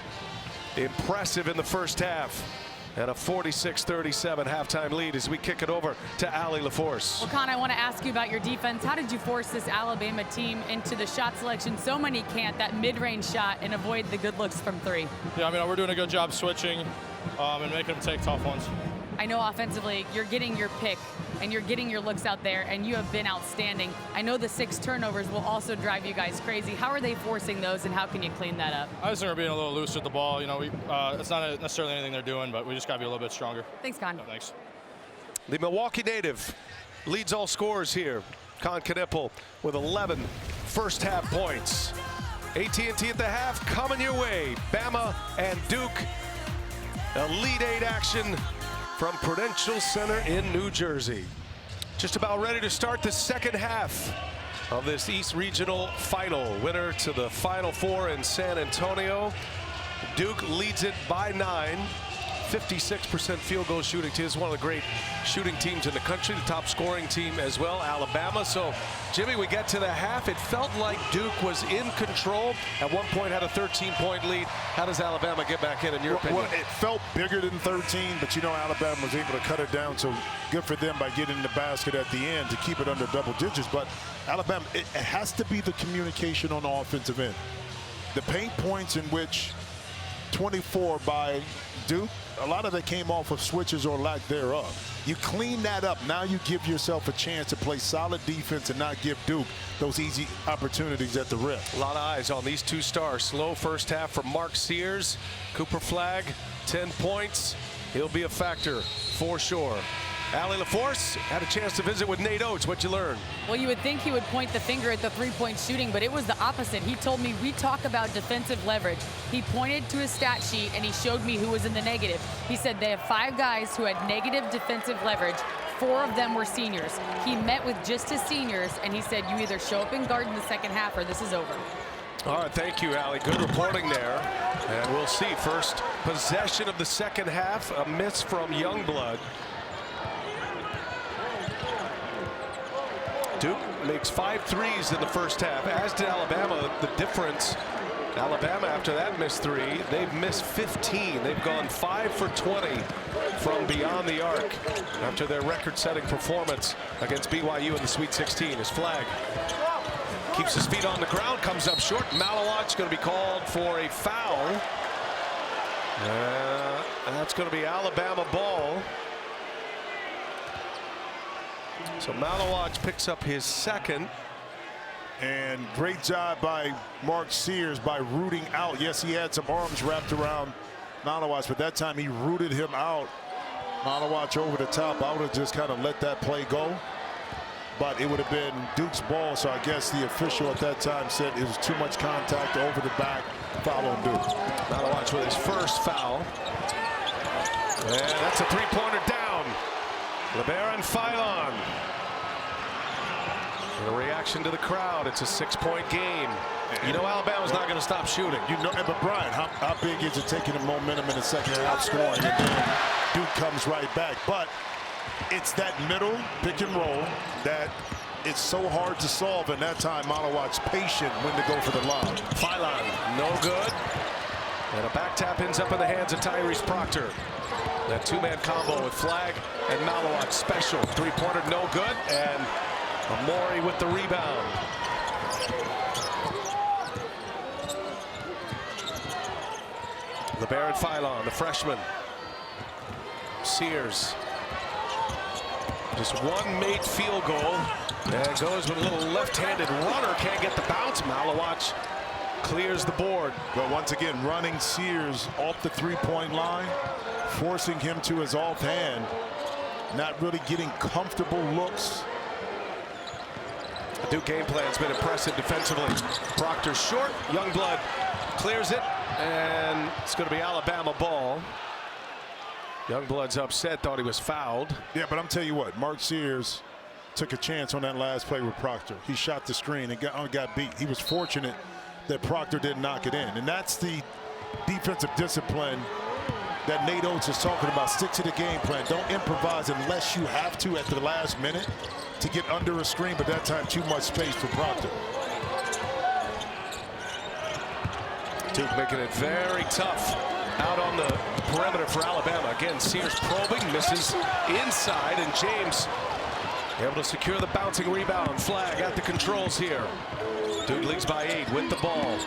[SPEAKER 1] impressive in the first half. And a 46-37 halftime lead as we kick it over to Allie LaForce.
[SPEAKER 3] Well, Con, I want to ask you about your defense. How did you force this Alabama team into the shot selection? So many can't, that mid-range shot, and avoid the good looks from 3.
[SPEAKER 6] Yeah, I mean, we're doing a good job switching and making them take tough ones.
[SPEAKER 3] I know offensively you're getting your pick and you're getting your looks out there, and you have been outstanding. I know the 6 turnovers will also drive you guys crazy. How are they forcing those, and how can you clean that up?
[SPEAKER 6] I just think we're being a little loose with the ball. You know, it's not necessarily anything they're doing, but we just got to be a little bit stronger.
[SPEAKER 3] Thanks, Con.
[SPEAKER 6] So, thanks.
[SPEAKER 1] The Milwaukee native leads all scorers here. Con Knipple with 11 first half points. AT&T at the half coming your way. Bama and Duke. Elite Eight action from Prudential Center in New Jersey. Just about ready to start the second half of this East Regional Final. Winner to the Final Four in San Antonio. Duke leads it by 9. 56% field goal shooting. Is one of the great shooting teams in the country, the top scoring team as well, Alabama. So, Jimmy, we get to the half. It felt like Duke was in control. At one point had a 13-point lead. How does Alabama get back in your opinion?
[SPEAKER 2] Well, it felt bigger than 13, but you know Alabama was able to cut it down, so good for them by getting the basket at the end to keep it under double digits. But Alabama, it has to be the communication on the offensive end. The paint points in which 24 by Duke, a lot of that came off of switches or lack thereof. You clean that up. Now you give yourself a chance to play solid defense and not give Duke those easy opportunities at the rim.
[SPEAKER 1] A lot of eyes on these 2 stars. Slow first half for Mark Sears. Cooper Flagg, 10 points. He'll be a factor for sure. Allie LaForce had a chance to visit with Nate Oates. What'd you learn?
[SPEAKER 3] Well, you would think he would point the finger at the 3-point shooting, but it was the opposite. He told me we talk about defensive leverage. He pointed to his stat sheet and he showed me who was in the negative. He said they have 5 guys who had negative defensive leverage. 4 of them were seniors. He met with just his seniors and he said you either show up and guard in the second half or this is over.
[SPEAKER 1] All right, thank you, Allie. Good reporting there. And we'll see. First possession of the second half, a miss from Youngblood. Duke makes 5 threes in the first half, as did Alabama. The difference, Alabama, after that missed 3, they've missed 15. They've gone 5 for 20 from beyond the arc after their record-setting performance against BYU in the Sweet 16. His flag keeps his feet on the ground, comes up short. Malawat's going to be called for a foul. That's going to be Alabama ball. So Malawat picks up his second.
[SPEAKER 2] And great job by Mark Sears by rooting out. Yes, he had some arms wrapped around Malawat, but that time he rooted him out. Malawat over the top. I would have just kind of let that play go. But it would have been Duke's ball, so I guess the official at that time said it was too much contact over the back. Foul on Duke.
[SPEAKER 1] Malawat with his first foul. And that's a three-pointer down. LeBaron Philon. In a reaction to the crowd, it's a 6-point game. You know Alabama's not going to stop shooting.
[SPEAKER 2] You know, but Brian, how big is it taking the momentum in the second half scoring, and then Duke comes right back? But it's that middle pick and roll that it's so hard to solve, and that time Malawat's patient when to go for the lob.
[SPEAKER 1] Philon, no good. And a back tap ends up in the hands of Tyrese Proctor. That two-man combo with Flag and Malawat special. Three-pointer, no good. And Amori with the rebound. LeBaron Philon, the freshman. Sears. Just one made field goal. And goes with a little left-handed runner. Can't get the bounce. Malawat clears the board.
[SPEAKER 2] But once again, running Sears off the three-point line, forcing him to his offhand, not really getting comfortable looks.
[SPEAKER 1] The Duke game plan's been impressive defensively. Proctor short. Youngblood clears it, and it's going to be Alabama ball. Youngblood's upset, thought he was fouled.
[SPEAKER 2] Yeah, but I'm telling you what, Mark Sears took a chance on that last play with Proctor. He shot the screen and got beat. He was fortunate that Proctor didn't knock it in, and that's the defensive discipline that Nate Oates is talking about. Stick to the game plan. Don't improvise unless you have to at the last minute to get under a screen, but that time too much space for Proctor.
[SPEAKER 1] Duke making it very tough out on the perimeter for Alabama. Again, Sears probing, misses inside, and James able to secure the bouncing rebound. Flag at the controls here. Duke leads by 8 with the ball.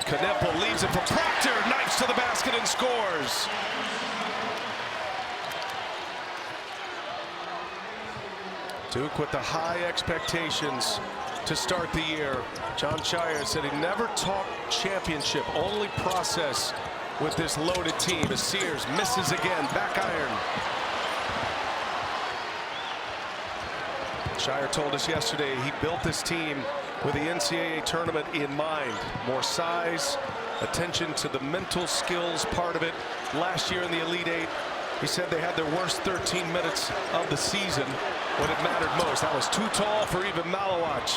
[SPEAKER 1] Kneppel leaves it for Proctor. Knifes to the basket and scores. Duke with the high expectations to start the year. John Shire said he never talked championship, only process with this loaded team. As Sears misses again, back iron. Shire told us yesterday he built this team with the NCAA tournament in mind. More size, attention to the mental skills part of it. Last year in the Elite Eight, he said they had their worst 13 minutes of the season when it mattered most. That was too tall for even Malawat.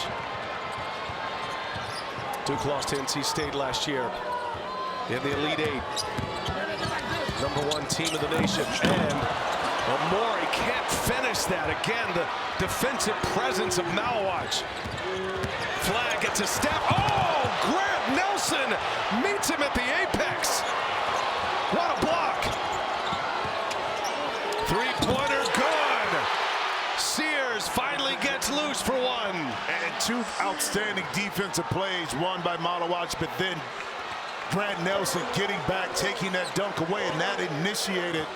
[SPEAKER 1] Duke lost to NC State last year in the Elite Eight. #1 team of the nation. And Amori can't finish that. Again, the defensive presence of Malawat. Flag gets a step. Oh, Grant Nelson meets him at the apex. What a block. Three-pointer good. Sears finally gets loose for one.
[SPEAKER 2] And 2 outstanding defensive plays, one by Malawat, but then Grant Nelson getting back, taking that dunk away, and that initiated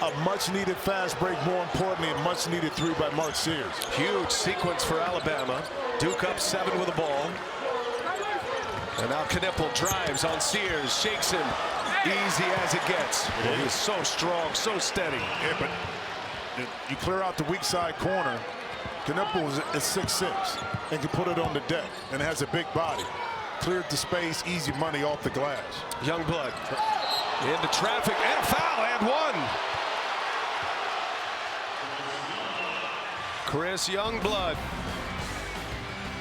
[SPEAKER 2] a much-needed fast break, more importantly, a much-needed 3 by Mark Sears.
[SPEAKER 1] Huge sequence for Alabama. Duke up 7 with the ball. And now Kneppel drives on Sears, shakes him. Easy as it gets. He is so strong, so steady.
[SPEAKER 2] Yeah, but you clear out the weak side corner. Kneppel is 6'6" and can put it on the deck and has a big body. Cleared the space, easy money off the glass.
[SPEAKER 1] Youngblood into traffic and a foul and one. Chris Youngblood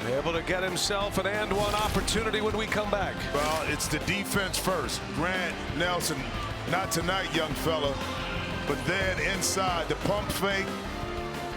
[SPEAKER 1] able to get himself an and one opportunity when we come back.
[SPEAKER 2] Well, it's the defense first. Grant Nelson, not tonight, young fella, but then inside the pump fake,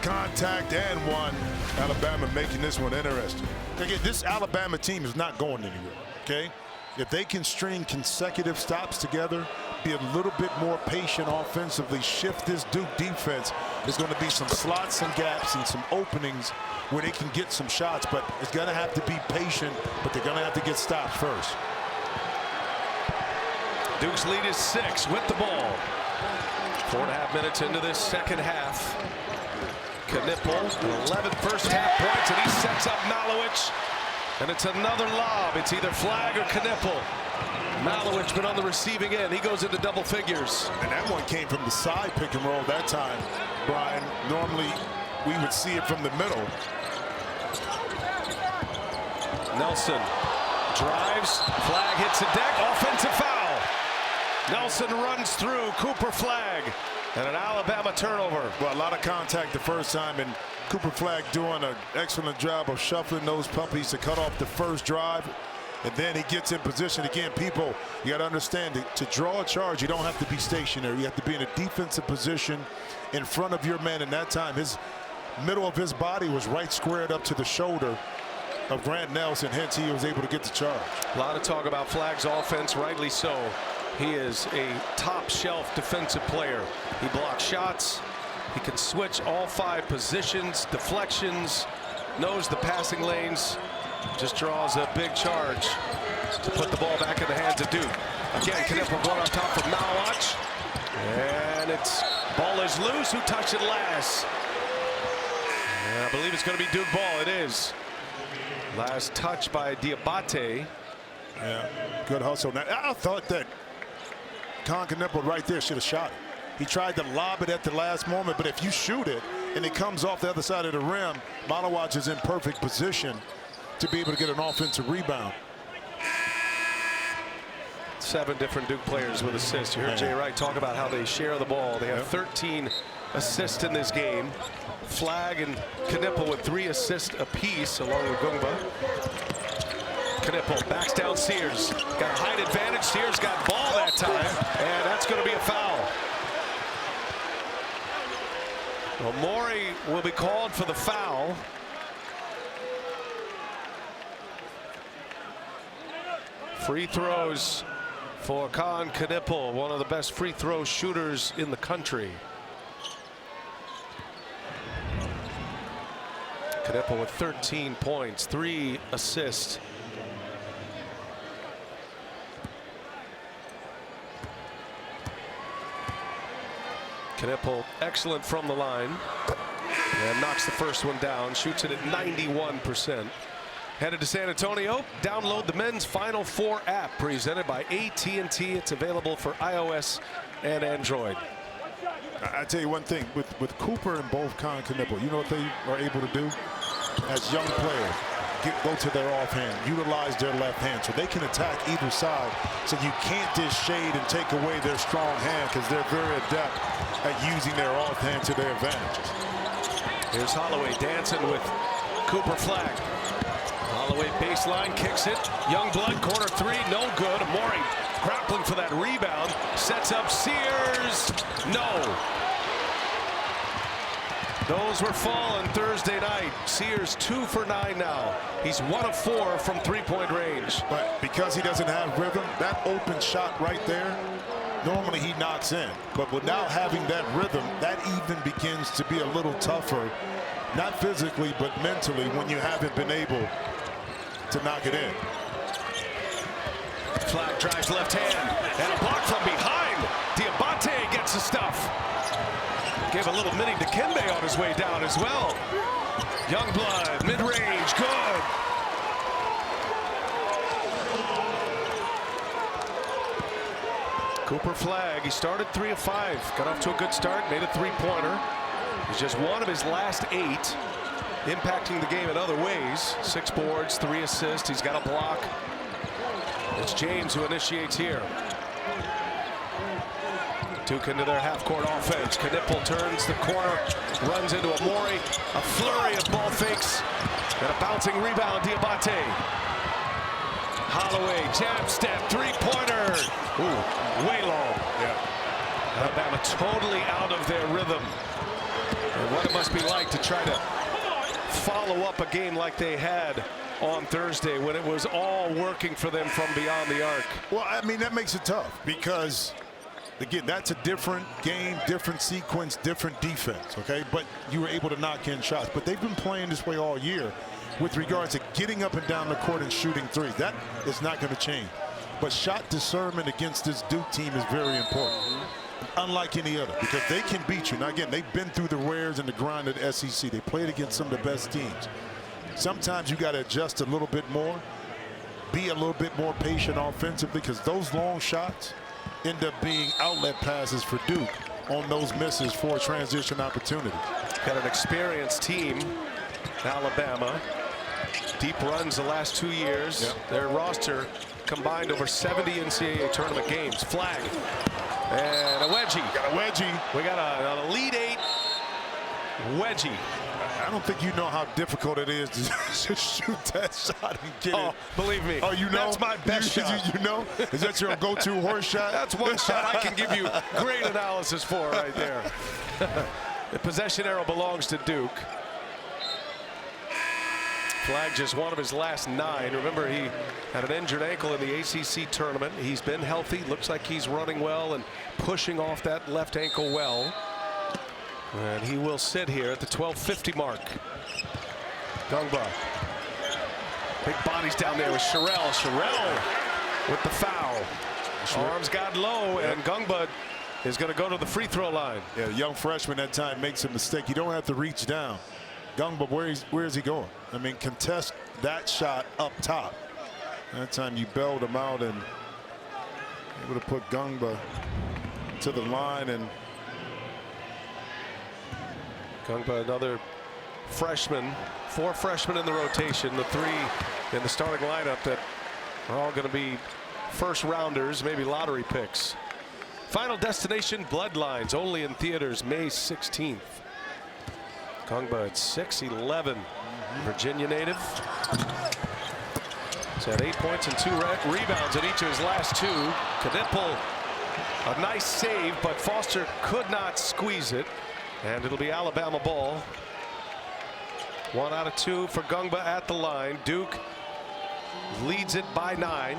[SPEAKER 2] contact and one. Alabama making this one interesting. Again, this Alabama team is not going anywhere, okay? If they can string consecutive stops together, be a little bit more patient offensively, shift this Duke defense, there's going to be some slots and gaps and some openings where they can get some shots, but it's going to have to be patient, but they're going to have to get stops first.
[SPEAKER 1] Duke's lead is 6 with the ball. 4.5 minutes into this second half. Knipple, 11 first half points, and he sets up Malowich. And it's another lob. It's either Flag or Knipple. Malowich been on the receiving end. He goes into double figures.
[SPEAKER 2] And that one came from the side pick and roll that time, Brian. Normally, we would see it from the middle.
[SPEAKER 1] Nelson drives. Flag hits the deck. Offensive foul. Nelson runs through Cooper Flag. And an Alabama turnover.
[SPEAKER 2] Well, a lot of contact the first time, and Cooper Flag doing an excellent job of shuffling those puppies to cut off the first drive. And then he gets in position again. People, you got to understand that to draw a charge, you don't have to be stationary. You have to be in a defensive position in front of your man. And that time, his middle of his body was right squared up to the shoulder of Grant Nelson. Hence, he was able to get the charge.
[SPEAKER 1] A lot of talk about Flag's offense, rightly so. He is a top shelf defensive player. He blocks shots. He can switch all 5 positions, deflections, knows the passing lanes. Just draws a big charge to put the ball back in the hands of Duke. Again, Knipple going on top of Malowich. And it's ball is loose. Who touched it last? And I believe it's going to be Duke ball. It is. Last touch by Diabate.
[SPEAKER 2] Yeah, good hustle. Now, I thought that Knipple right there should have shot it. He tried to lob it at the last moment, but if you shoot it and it comes off the other side of the rim, Malowich is in perfect position to be able to get an offensive rebound.
[SPEAKER 1] 7 different Duke players with assists. You heard Jay Wright talk about how they share the ball. They have 13 assists in this game. Flag and Knipple with 3 assists apiece, along with Gungba. Knipple backs down Sears. Got a height advantage. Sears got ball that time, and that's going to be a foul. Well, Morey will be called for the foul. Free throws for Knipple, one of the best free throw shooters in the country. Knipple with 13 points, 3 assists. Knipple excellent from the line and knocks the first one down, shoots it at 91%. Headed to San Antonio. Download the men's Final Four app presented by AT&T. It's available for iOS and Android.
[SPEAKER 2] I tell you one thing, with Cooper and both Knipple, you know what they are able to do as young players? Go to their offhand, utilize their left hand so they can attack either side. So you can't just shade and take away their strong hand because they're very adept at using their offhand to their advantages.
[SPEAKER 1] Here's Holloway dancing with Cooper Flag. Holloway baseline, kicks it. Youngblood, corner 3, no good. Morey grappling for that rebound. Sets up Sears. No. Those were falling Thursday night. Sears 2 for 9 now. He's 1 of 4 from 3-point range.
[SPEAKER 2] But because he doesn't have rhythm, that open shot right there, normally he knocks in. But without having that rhythm, that even begins to be a little tougher. Not physically, but mentally when you haven't been able to knock it in.
[SPEAKER 1] Flag drives left hand and a block from behind. Diabate gets the stuff. Gave a little mini Dikembe on his way down as well. Youngblood, mid-range, good. Cooper Flag, he started 3 of 5. Got off to a good start, made a 3-pointer. He's just 1 of his last 8. Impacting the game in other ways. 6 boards, 3 assists. He's got a block. It's James who initiates here. Duke into their half-court offense. Knipple turns the corner, runs into a Morey. A flurry of ball fakes. And a bouncing rebound, Diabate. Holloway, jab step, 3-pointer. Ooh, way long.
[SPEAKER 2] Yeah.
[SPEAKER 1] Alabama totally out of their rhythm. And what it must be like to try to follow up a game like they had on Thursday when it was all working for them from beyond the arc.
[SPEAKER 2] Well, I mean, that makes it tough because, again, that's a different game, different sequence, different defense, okay? But you were able to knock in shots. But they've been playing this way all year with regards to getting up and down the court and shooting threes. That is not going to change. But shot discernment against this Duke team is very important, unlike any other, because they can beat you. Now, again, they've been through the wears and the grind of the SEC. They played against some of the best teams. Sometimes you got to adjust a little bit more, be a little bit more patient offensively, because those long shots end up being outlet passes for Duke on those misses for a transition opportunity.
[SPEAKER 1] Got an experienced team, Alabama. Deep runs the last 2 years.
[SPEAKER 2] Yep.
[SPEAKER 1] Their roster combined over 70 NCAA tournament games. Flag. And a wedgie.
[SPEAKER 2] Got a wedgie.
[SPEAKER 1] We got an Elite Eight wedgie.
[SPEAKER 2] I don't think you know how difficult it is to shoot that shot and get it.
[SPEAKER 1] Believe me.
[SPEAKER 2] Oh, you know?
[SPEAKER 1] That's my best shot.
[SPEAKER 2] You know? Is that your go-to horse shot?
[SPEAKER 1] That's one shot I can give you great analysis for right there. The possession arrow belongs to Duke. Flag just one of his last 9. Remember, he had an injured ankle in the ACC tournament. He's been healthy. Looks like he's running well and pushing off that left ankle well. And he will sit here at the 12:50 mark. Gungba. Big bodies down there with Sherrill. Sherrill with the foul. Arms got low, and Gungba is going to go to the free throw line.
[SPEAKER 2] Yeah, the young freshman that time makes a mistake. You don't have to reach down. Gungba, where is he going? I mean, contest that shot up top. That time you bailed him out and able to put Gungba to the line. And
[SPEAKER 1] Gungba, another freshman, 4 freshmen in the rotation, the 3 in the starting lineup that are all going to be first rounders, maybe lottery picks. Final destination, Bloodlines, only in theaters May 16th. Gungba at 6'11", Virginia native. He's had 8 points and 2 rebounds in each of his last 2. Knipple, a nice save, but Foster could not squeeze it. And it'll be Alabama ball. 1 out of 2 for Gungba at the line. Duke leads it by 9.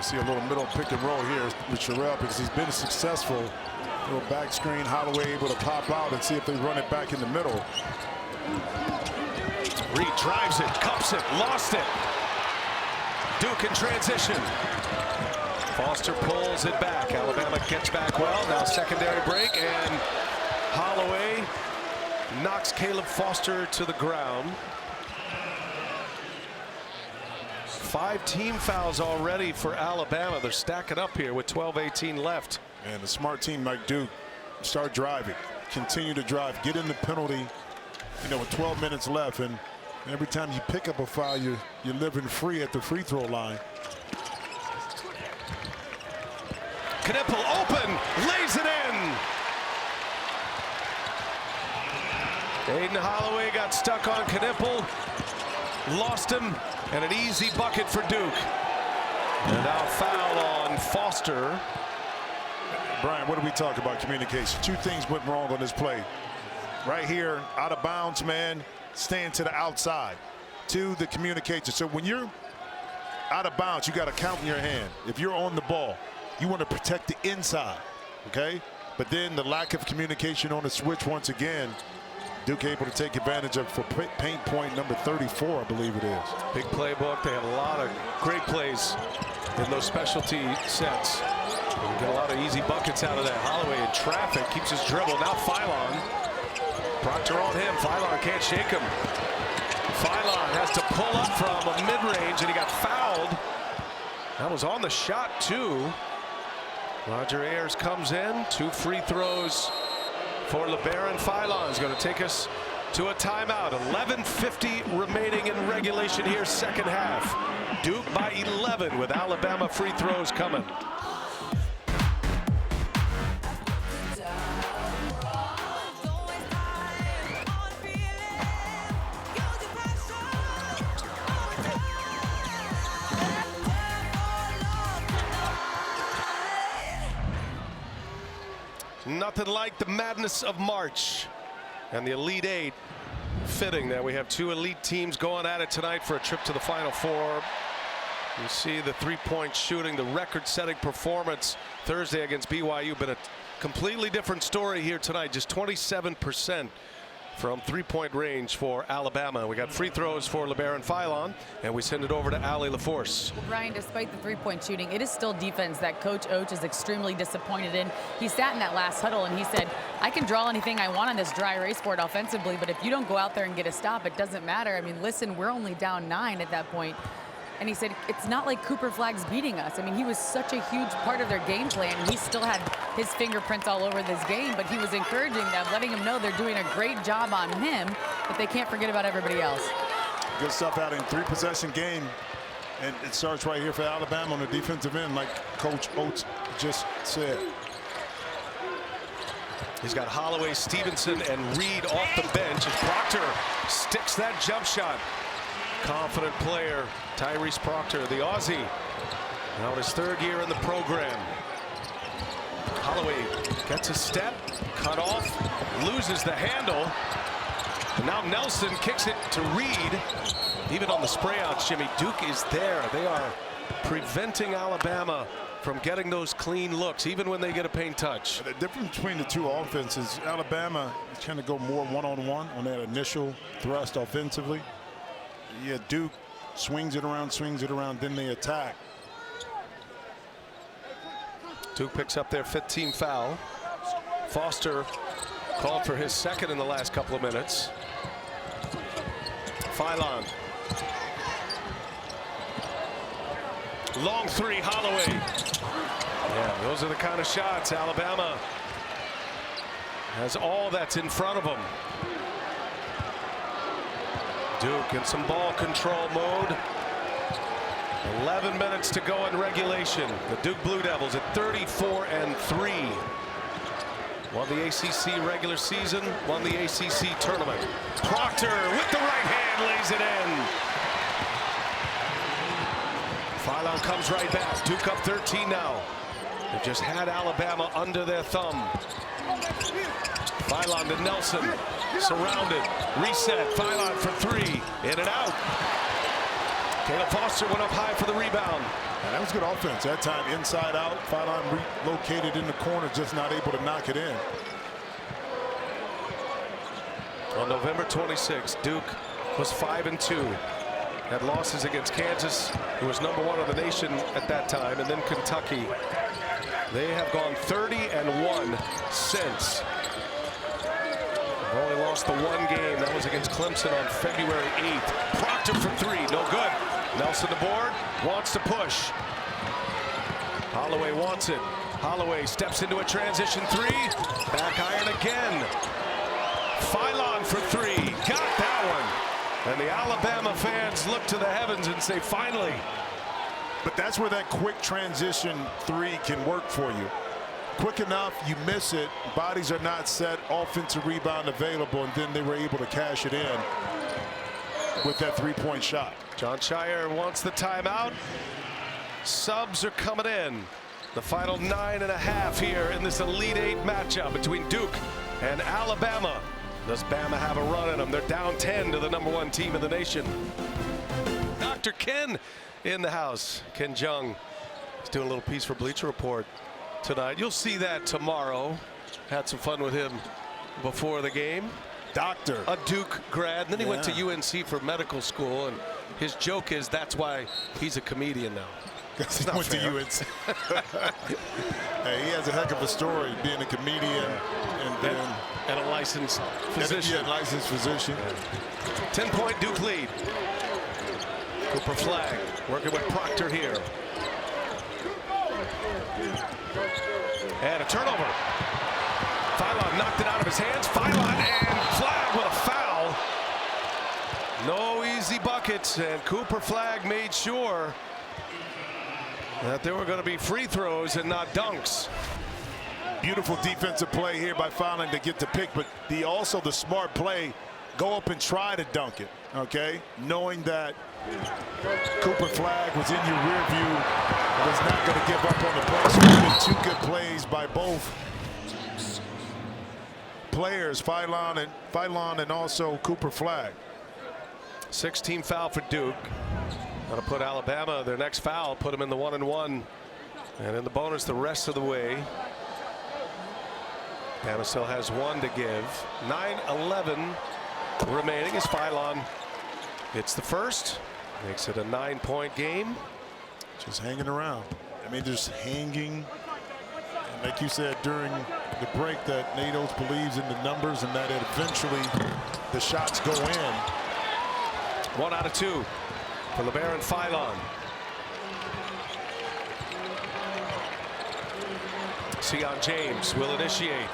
[SPEAKER 2] you see a little middle pick and roll here with Sherrill because he's been successful. Little back screen, Holloway able to pop out and see if they run it back in the middle.
[SPEAKER 1] Reed drives it, cups it, lost it. Duke in transition. Foster pulls it back. Alabama gets back well. Now secondary break, and Holloway knocks Caleb Foster to the ground. 5 team fouls already for Alabama. They're stacking up here with 12:18 left.
[SPEAKER 2] And a smart team like Duke, start driving, continue to drive, get in the penalty, with 12 minutes left, and every time you pick up a foul, you're living free at the free throw line.
[SPEAKER 1] Knipple open, lays it in. Aiden Holloway got stuck on Knipple, lost him, and an easy bucket for Duke. And now foul on Foster.
[SPEAKER 2] Brian, what do we talk about communication? 2 things went wrong on this play. Right here, out of bounds, man, staying to the outside. 2, the communication. So when you're out of bounds, you got to count in your hand. If you're on the ball, you want to protect the inside, okay? But then the lack of communication on the switch once again, Duke able to take advantage of for paint point number 34, I believe it is.
[SPEAKER 1] Big playbook. They have a lot of great plays in those specialty sets. You get a lot of easy buckets out of that. Holloway in traffic, keeps his dribble. Now Philon. Proctor on him. Philon can't shake him. Philon has to pull up from a mid-range, and he got fouled. That was on the shot, too. Roger Ayers comes in. 2 free throws for LeBaron. Philon is going to take us to a timeout. 11:50 remaining in regulation here, second half. Duke by 11 with Alabama free throws coming. Nothing like the madness of March and the Elite Eight. Fitting that we have two elite teams going at it tonight for a trip to the Final Four. You see the three-point shooting, the record-setting performance Thursday against BYU, but a completely different story here tonight. Just 27% from three-point range for Alabama. We got free throws for LeBaron Philon, and we send it over to Ali LaForce.
[SPEAKER 3] Brian, despite the three-point shooting, it is still defense that Coach Oach is extremely disappointed in. He sat in that last huddle and he said, I can draw anything I want on this dry erase board offensively, but if you don't go out there and get a stop, it doesn't matter. I mean, listen, we're only down 9 at that point. And he said, it's not like Cooper Flagg's beating us. I mean, he was such a huge part of their game plan. He still had his fingerprints all over this game, but he was encouraging them, letting them know they're doing a great job on him, but they can't forget about everybody else.
[SPEAKER 2] Good stuff out in 3-possession game. And it starts right here for Alabama on the defensive end, like Coach Oates just said.
[SPEAKER 1] He's got Holloway, Stevenson, and Reed off the bench as Proctor sticks that jump shot. Confident player, Tyrese Proctor, the Aussie. Now his 3rd year in the program. Holloway gets a step, cut off, loses the handle. And now Nelson kicks it to Reed. Even on the spray outs, Jimmy, Duke is there. They are preventing Alabama from getting those clean looks, even when they get a paint touch.
[SPEAKER 2] The difference between the two offenses, Alabama is trying to go more one-on-one on that initial thrust offensively. Yeah, Duke swings it around, then they attack.
[SPEAKER 1] Duke picks up their 5th team foul. Foster called for his 2nd in the last couple of minutes. Philon. Long 3, Holloway. Yeah, those are the kind of shots Alabama has all that's in front of them. Duke in some ball control mode. 11 minutes to go in regulation. The Duke Blue Devils at 34-3. Won the ACC regular season, won the ACC tournament. Proctor with the right hand lays it in. Philon comes right back. Duke up 13 now. They just had Alabama under their thumb. Philon to Nelson. Surrounded. Reset. Philon for 3. In and out. Caleb Foster went up high for the rebound.
[SPEAKER 2] And that was good offense that time. Inside out. Philon relocated in the corner, just not able to knock it in.
[SPEAKER 1] On November 26th, Duke was 5-2. Had losses against Kansas, who was #1 of the nation at that time, and then Kentucky. They have gone 30-1 since. They've only lost the 1 game. That was against Clemson on February 8th. Proctor for 3, no good. Nelson the board, wants to push. Holloway wants it. Holloway steps into a transition 3. Back iron again. Philon for 3. Got that one. And the Alabama fans look to the heavens and say, finally.
[SPEAKER 2] But that's where that quick transition 3 can work for you. Quick enough, you miss it, bodies are not set, offensive rebound available, and then they were able to cash it in with that 3-point shot.
[SPEAKER 1] John Shire wants the timeout. Subs are coming in. The final 9.5 here in this Elite Eight matchup between Duke and Alabama. Does Bama have a run in them? They're down 10 to the #1 team in the nation. Dr. Ken in the house. Ken Jung is doing a little piece for Bleacher Report tonight. You'll see that tomorrow. Had some fun with him before the game.
[SPEAKER 2] Doctor.
[SPEAKER 1] A Duke grad. And then he went to UNC for medical school. And his joke is that's why he's a comedian now.
[SPEAKER 2] He went to UNC. Hey, he has a heck of a story, being a comedian
[SPEAKER 1] and a licensed physician.
[SPEAKER 2] Yeah, licensed physician.
[SPEAKER 1] 10-point Duke lead. Cooper Flagg working with Proctor here. And a turnover. Philon knocked it out of his hands. Philon and Flagg with a foul. No easy buckets, and Cooper Flagg made sure that there were going to be free throws and not dunks.
[SPEAKER 2] Beautiful defensive play here by Philon to get the pick, but also the smart play, go up and try to dunk it, okay? Knowing that Cooper Flagg was in your rear view, was not going to give up on the play. So 2 good plays by both players, Phylon and also Cooper Flagg.
[SPEAKER 1] 16 foul for Duke. That'll put Alabama, their next foul, put them in the 1-1. And in the bonus the rest of the way. Bama still has one to give. 9:11 remaining as Phylon hits the first. Makes it a 9-point game.
[SPEAKER 2] Just hanging around. I mean, just hanging. And like you said during the break, that Nate Oates believes in the numbers and that eventually the shots go in.
[SPEAKER 1] 1 out of 2 for LeBaron Phylon. Sion James will initiate.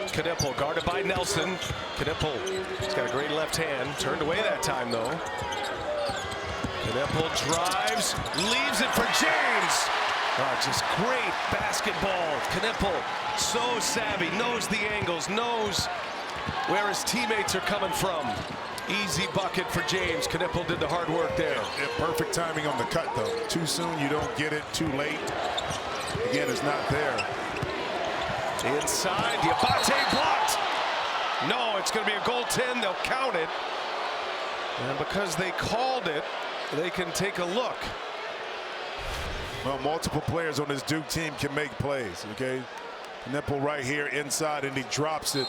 [SPEAKER 1] Knipple guarded by Nelson. Knipple, he's got a great left hand. Turned away that time though. Knipple drives, leaves it for James. Oh, just great basketball. Knipple, so savvy, knows the angles, knows where his teammates are coming from. Easy bucket for James. Knipple did the hard work there.
[SPEAKER 2] Yeah, perfect timing on the cut though. Too soon, you don't get it. Too late, again, it's not there.
[SPEAKER 1] Inside, Diabate blocked. No, it's going to be a goaltend. They'll count it. And because they called it, they can take a look.
[SPEAKER 2] Well, multiple players on this Duke team can make plays, okay? Knipple right here inside, and he drops it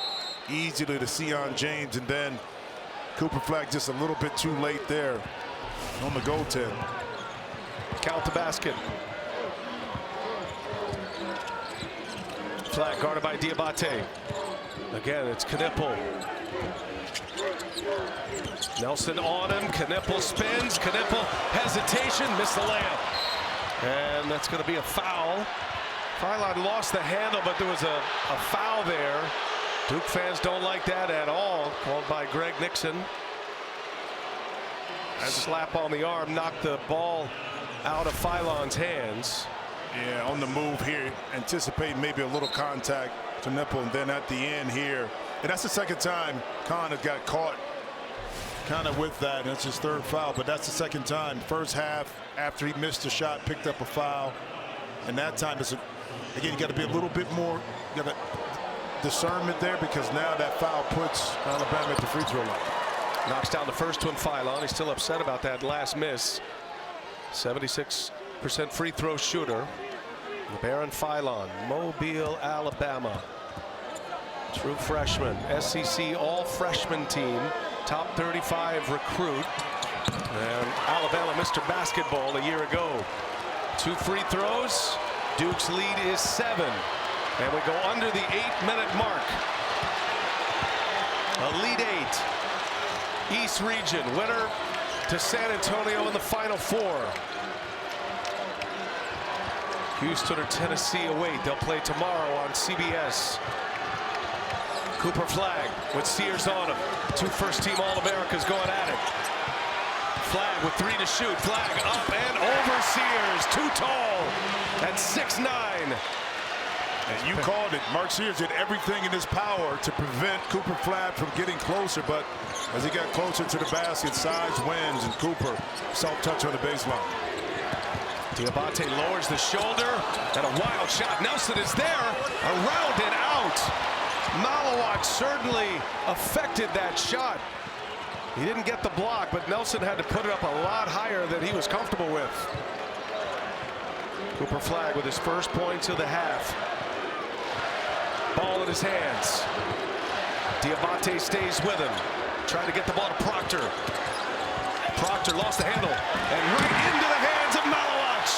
[SPEAKER 2] easily to Sion James, and then Cooper Flagg just a little bit too late there on the goaltend.
[SPEAKER 1] Count the basket. Flagg guarded by Diabate. Again, it's Knipple. Nelson on him. Knipple spins. Knipple hesitation. Missed the layup. And that's going to be a foul. Phylon lost the handle, but there was a foul there. Duke fans don't like that at all. Called by Greg Nixon. A slap on the arm knocked the ball out of Phylon's hands.
[SPEAKER 2] Yeah, on the move here, anticipating maybe a little contact to Knipple, and then at the end here, and that's the second time Khan has got caught kind of with that, and it's his third foul, but that's the second time. First half, after he missed a shot, picked up a foul, and that time it's again, you got to be a little bit more, you got discernment there, because now that foul puts Alabama at the free throw line.
[SPEAKER 1] Knocks down the first one, Phylon. He's still upset about that last miss. 76% free throw shooter. LeBaron Phylon, Mobile, Alabama. True freshman, SEC all-freshman team, top 35 recruit. And Alabama Mr. Basketball a year ago. 2 free throws. Duke's lead is 7. And we go under the 8-minute mark. Elite 8. East region winner to San Antonio in the Final Four. Houston or Tennessee await. They'll play tomorrow on CBS. Cooper Flagg with Sears on him. 2 first-team All-Americas going at it. Flagg with 3 to shoot. Flagg up and over Sears. Too tall at 6'9".
[SPEAKER 2] And you called it. Mark Sears did everything in his power to prevent Cooper Flagg from getting closer, but as he got closer to the basket, size wins, and Cooper self-touch on the baseline.
[SPEAKER 1] Diabate lowers the shoulder, and a wild shot. Nelson is there, around and out. Malawat certainly affected that shot. He didn't get the block, but Nelson had to put it up a lot higher than he was comfortable with. Cooper Flagg with his first points of the half. Ball in his hands. Diabate stays with him. Trying to get the ball to Proctor. Proctor lost the handle, and right into the hands of Malawat.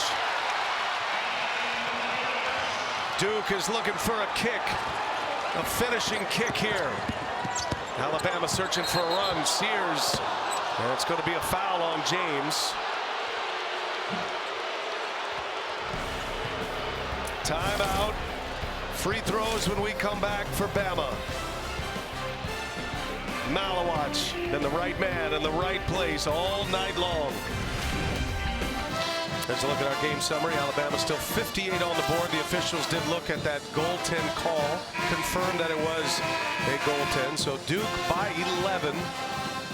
[SPEAKER 1] Duke is looking for a kick, a finishing kick here. Alabama searching for a run. Sears, and it's going to be a foul on James. Timeout. Free throws when we come back for Bama. Malawat, and the right man in the right place all night long. There's a look at our game summary. Alabama still 58 on the board. The officials did look at that goaltend call, confirmed that it was a goaltend. So Duke by 11.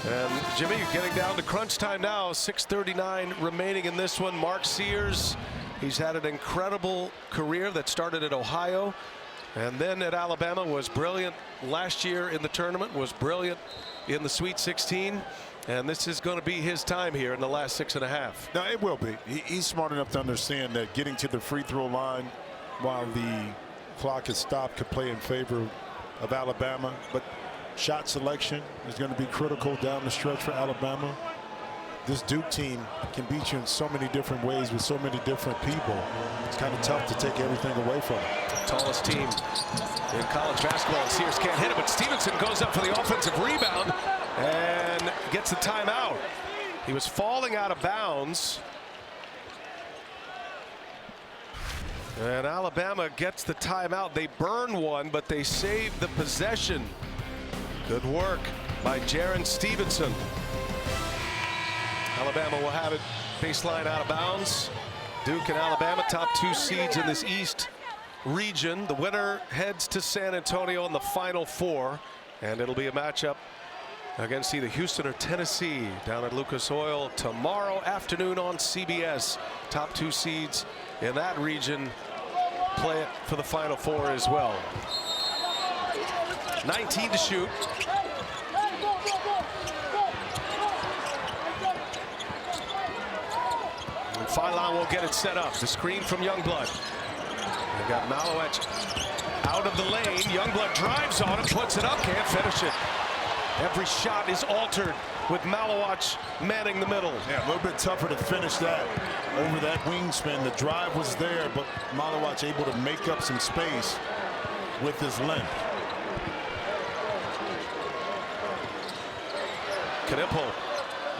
[SPEAKER 1] And Jimmy, you're getting down to crunch time now. 6:39 remaining in this one. Mark Sears He's had an incredible career that started at Ohio and then at Alabama. Was brilliant last year in the tournament, was brilliant in the Sweet 16, and this is going to be his time here in the last 6.5.
[SPEAKER 2] No, it will be. He's smart enough to understand that getting to the free throw line while the clock is stopped could play in favor of Alabama, but shot selection is going to be critical down the stretch for Alabama. This Duke team can beat you in so many different ways with so many different people. It's kind of tough to take everything away from them.
[SPEAKER 1] Tallest team in college basketball. And Sears can't hit it, but Stevenson goes up for the offensive rebound and gets the timeout. He was falling out of bounds. And Alabama gets the timeout. They burn one, but they save the possession. Good work by Jaron Stevenson. Alabama will have it baseline out of bounds. Duke and Alabama, top 2 seeds in this East region. The winner heads to San Antonio in the Final Four, and it'll be a matchup against either Houston or Tennessee down at Lucas Oil tomorrow afternoon on CBS. Top 2 seeds in that region play it for the Final Four as well. 19 to shoot. And Philon will get it set up. The screen from Youngblood. They've got Malowich out of the lane. Youngblood drives on him, puts it up, can't finish it. Every shot is altered with Malowich manning the middle.
[SPEAKER 2] Yeah, a little bit tougher to finish that over that wingspan. The drive was there, but Malowich able to make up some space with his length.
[SPEAKER 1] Knipple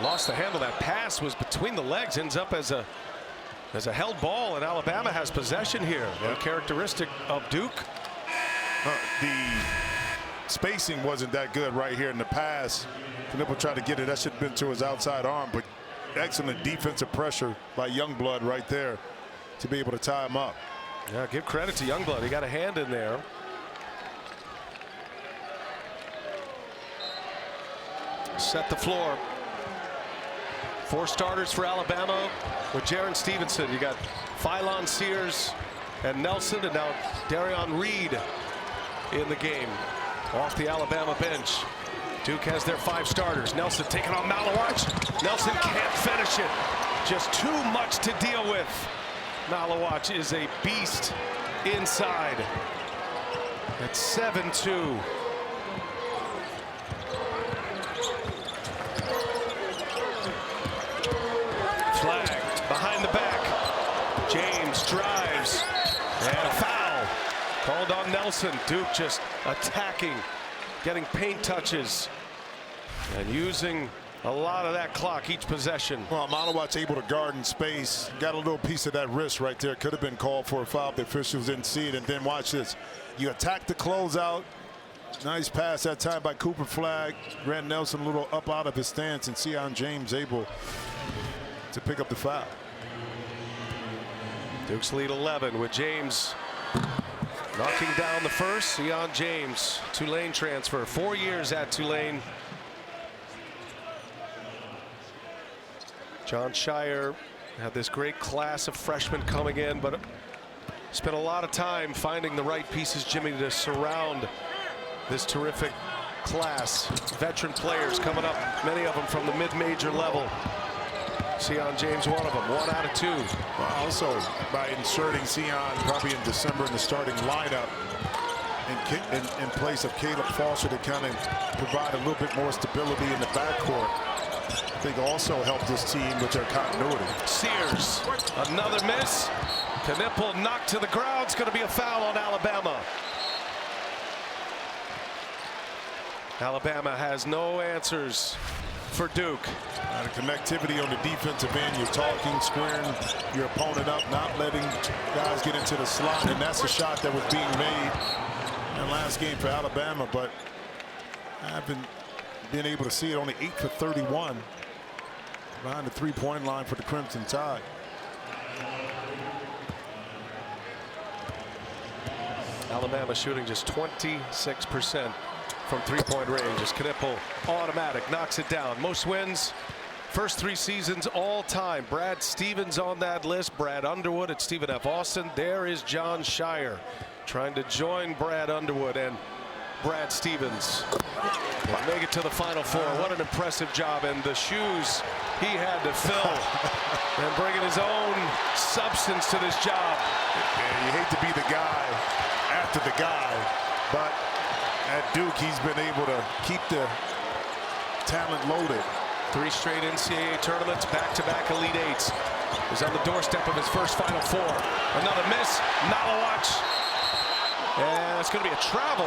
[SPEAKER 1] lost the handle. That pass was between the legs, ends up as a held ball, and Alabama has possession here.
[SPEAKER 2] Yeah.
[SPEAKER 1] Uncharacteristic of Duke.
[SPEAKER 2] The spacing wasn't that good right here in the pass. Knipple tried to get it. That should have been to his outside arm, but excellent defensive pressure by Youngblood right there to be able to tie him up.
[SPEAKER 1] Yeah, give credit to Youngblood. He got a hand in there. Set the floor. 4 starters for Alabama with Jaron Stevenson. You got Philon, Sears, and Nelson, and now Darion Reed in the game off the Alabama bench. Duke has their 5 starters. Nelson taking on Malowich. Nelson can't finish it. Just too much to deal with. Malowich is a beast inside. It's 7-2. Flagged behind the back. James drives and a foul called on Nelson. Duke just attacking, getting paint touches and using a lot of that clock each possession.
[SPEAKER 2] Well, Malowich able to guard in space. Got a little piece of that wrist right there. Could have been called for a foul. The officials didn't see it. And then watch this. You attack the closeout. Nice pass that time by Cooper Flagg. Grant Nelson a little up out of his stance, and Sion James able to pick up the foul.
[SPEAKER 1] Duke's lead 11 with James knocking down the first. Sion James, Tulane transfer, 4 years at Tulane. John Shire had this great class of freshmen coming in, but spent a lot of time finding the right pieces, Jimmy, to surround this terrific class. Veteran players coming up, many of them from the mid-major level. Sion James, one of them, 1 out of 2.
[SPEAKER 2] Well, also, by inserting Sion probably in December in the starting lineup in place of Caleb Foster to kind of provide a little bit more stability in the backcourt, I think also helped this team with their continuity.
[SPEAKER 1] Sears, another miss. Knipple knocked to the ground. It's going to be a foul on Alabama. Alabama has no answers for Duke.
[SPEAKER 2] The connectivity on the defensive end. You're talking, squaring your opponent up, not letting guys get into the slot, and that's a shot that was being made in the last game for Alabama, but I haven't been able to see it. Only 8 for 31 behind the three-point line for the Crimson Tide.
[SPEAKER 1] Alabama shooting just 26% from three-point range. As Knipple automatic knocks it down. Most wins First 3 seasons all time. Brad Stevens on that list. Brad Underwood at Stephen F. Austin. There is Jon Scheyer trying to join Brad Underwood and Brad Stevens. And make it to the Final Four. What an impressive job. And the shoes he had to fill. And bringing his own substance to this job.
[SPEAKER 2] Yeah, you hate to be the guy after the guy, but at Duke, he's been able to keep the talent loaded.
[SPEAKER 1] 3 straight NCAA tournaments, back-to-back Elite Eights. He's on the doorstep of his first Final Four. Another miss, Malawacz. And it's going to be a travel.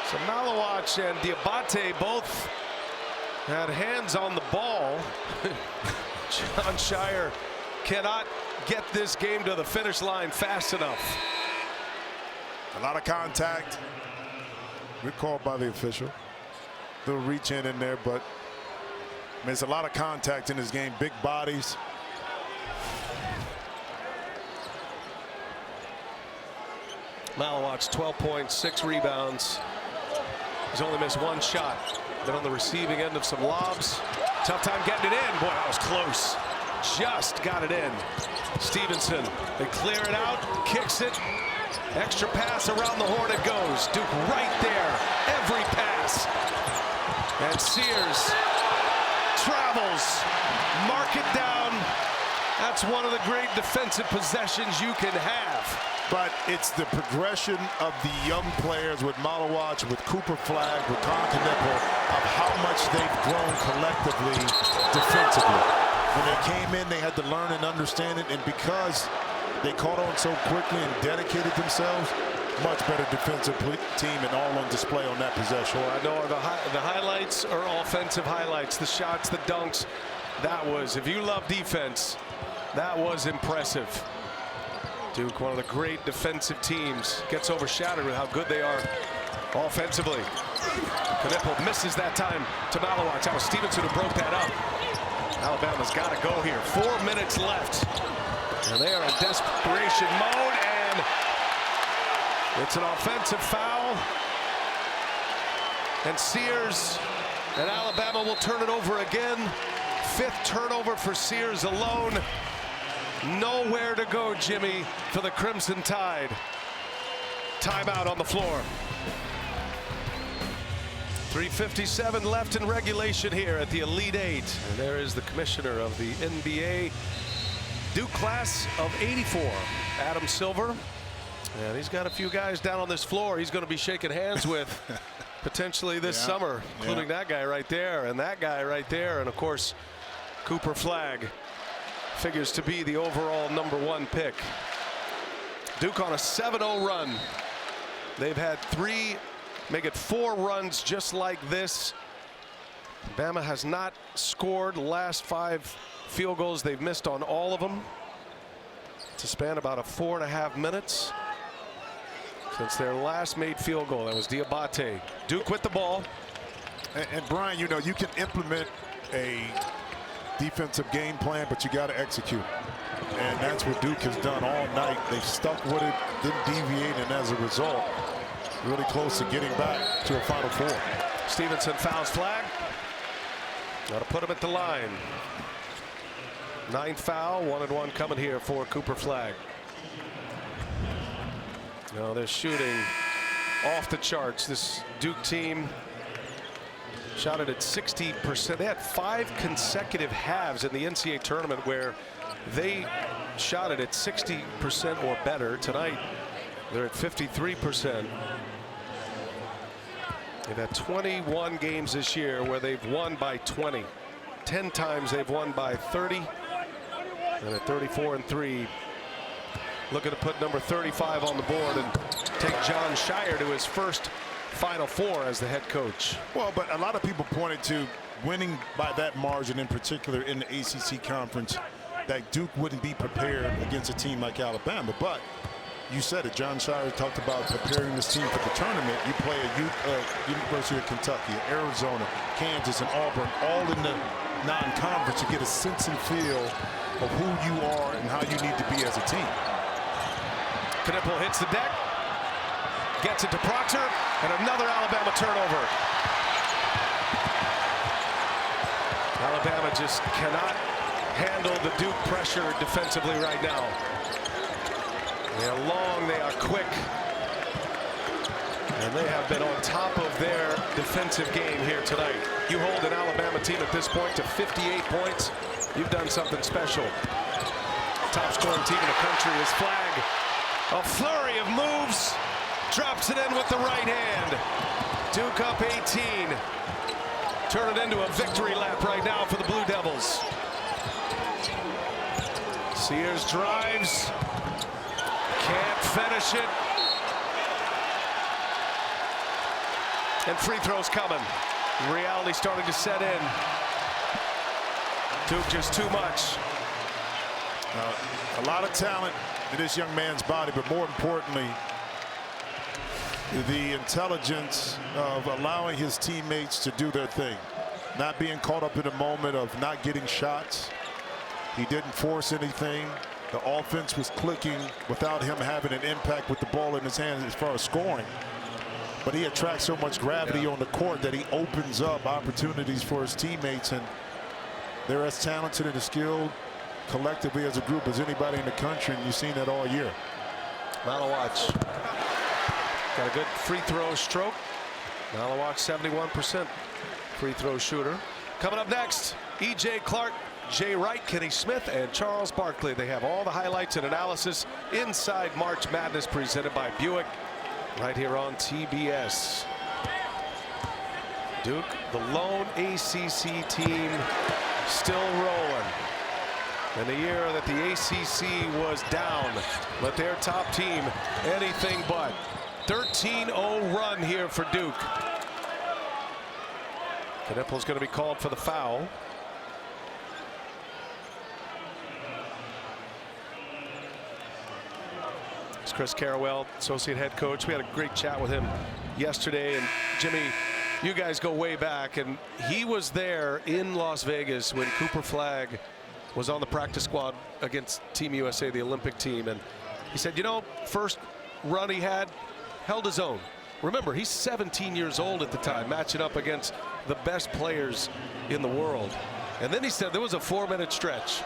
[SPEAKER 1] So Malawacz and Diabate both had hands on the ball. Jon Scheyer cannot get this game to the finish line fast enough.
[SPEAKER 2] A lot of contact. Good call by the official. Little reach in there, but I mean, there's a lot of contact in this game. Big bodies.
[SPEAKER 1] Malawacz 12 points, 6 rebounds. He's only missed 1 shot. Been on the receiving end of some lobs. Tough time getting it in. Boy, that was close. Just got it in. Stevenson, they clear it out, kicks it. Extra pass around the horn it goes. Duke right there. Every pass. And Sears travels. Mark it down. That's one of the great defensive possessions you can have.
[SPEAKER 2] But it's the progression of the young players with Malawacz, with Cooper Flagg, with Kneppel, of how much they've grown collectively defensively. When they came in, they had to learn and understand it, and because they caught on so quickly and dedicated themselves, much better defensive team and all on display on that possession.
[SPEAKER 1] Well, I know the highlights are offensive highlights, the shots, the dunks. That was, if you love defense, that was impressive. Duke, one of the great defensive teams, gets overshadowed with how good they are offensively. Kneppel misses that time to Malawacz. That was Stevenson who broke that up. Alabama's got to go here. 4 minutes left. And they are in desperation mode, and it's an offensive foul. And Sears and Alabama will turn it over again. 5th turnover for Sears alone. Nowhere to go, Jimmy, for the Crimson Tide. Timeout on the floor. 3:57 left in regulation here at the Elite Eight. And there is the commissioner of the NBA. Duke class of '84, Adam Silver. And he's got a few guys down on this floor he's going to be shaking hands with potentially this summer, including that guy right there and that guy right there. And, of course, Cooper Flagg figures to be the overall #1 pick. Duke on a 7-0 run. They've had 3, make it 4 runs just like this. Bama has not scored the last 5 field goals. They've missed on all of them. To span about 4.5 minutes since their last made field goal. That was Diabate. Duke with the ball.
[SPEAKER 2] And Brian, you know, you can implement a defensive game plan, but you got to execute. And that's what Duke has done all night. They've stuck with it, didn't deviate, and as a result, really close to getting back to a Final Four.
[SPEAKER 1] Stevenson fouls Flagg. Got to put him at the line. 9th foul, 1-1 coming here for Cooper Flagg. No, they're shooting off the charts. This Duke team shot it at 60%. They had 5 consecutive halves in the NCAA tournament where they shot it at 60% or better. Tonight, they're at 53%. They've had 21 games this year where they've won by 20. 10 times they've won by 30. And at 34-3, looking to put number 35 on the board and take Jon Scheyer to his first Final Four as the head coach.
[SPEAKER 2] Well, but a lot of people pointed to winning by that margin, in particular in the ACC conference, that Duke wouldn't be prepared against a team like Alabama. But you said it, Jon Scheyer talked about preparing this team for the tournament. You play at University of Kentucky, Arizona, Kansas, and Auburn, all in the non-conference. You get a sense and feel of who you are and how you need to be as a team.
[SPEAKER 1] Kneppel hits the deck, gets it to Proctor, and another Alabama turnover. Alabama just cannot handle the Duke pressure defensively right now. They are long, they are quick. And they have been on top of their defensive game here tonight. You hold an Alabama team at this point to 58 points. You've done something special. Top scoring team in the country is Flag. A flurry of moves. Drops it in with the right hand. Duke up 18. Turn it into a victory lap right now for the Blue Devils. Sears drives. Can't finish it. And free throws coming. Reality starting to set in. Duke just too much.
[SPEAKER 2] A lot of talent in this young man's body, but more importantly, the intelligence of allowing his teammates to do their thing. Not being caught up in a moment of not getting shots. He didn't force anything. The offense was clicking without him having an impact with the ball in his hands as far as scoring. But he attracts so much gravity on the court that he opens up opportunities for his teammates, and they're as talented and as skilled collectively as a group as anybody in the country, and you've seen that all year.
[SPEAKER 1] Malawach got a good free throw stroke. Malawach 71% free throw shooter. Coming up next, E.J. Clark, Jay Wright, Kenny Smith, and Charles Barkley. They have all the highlights and analysis inside March Madness presented by Buick right here on TBS. Duke, the lone ACC team, still rolling. In the year that the ACC was down, but their top team anything but. 13-0 run here for Duke. Knippel's going to be called for the foul. It's Chris Carrawell, associate head coach. We had a great chat with him yesterday, and Jimmy, you guys go way back, and he was there in Las Vegas when Cooper Flagg was on the practice squad against Team USA, the Olympic team, and he said, you know, first run he had, held his own. Remember, he's 17 years old at the time, matching up against the best players in the world. And then he said there was a 4-minute stretch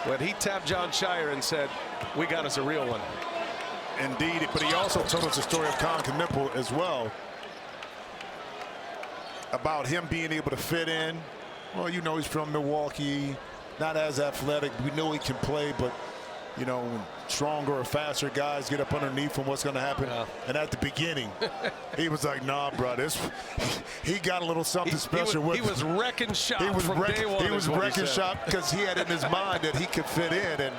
[SPEAKER 1] when he tapped John Shire and said, we got us a real one.
[SPEAKER 2] Indeed, but he also told us the story of Colin Knippel as well, about him being able to fit in. Well, you know, he's from Milwaukee, not as athletic. We know he can play, but you know, when stronger or faster guys get up underneath him, what's going to happen? Yeah. And at the beginning, he was like, nah, bro, he got a little something special with him.
[SPEAKER 1] He was wrecking shop from day one.
[SPEAKER 2] He was wrecking shop because he had in his mind that he could fit in. And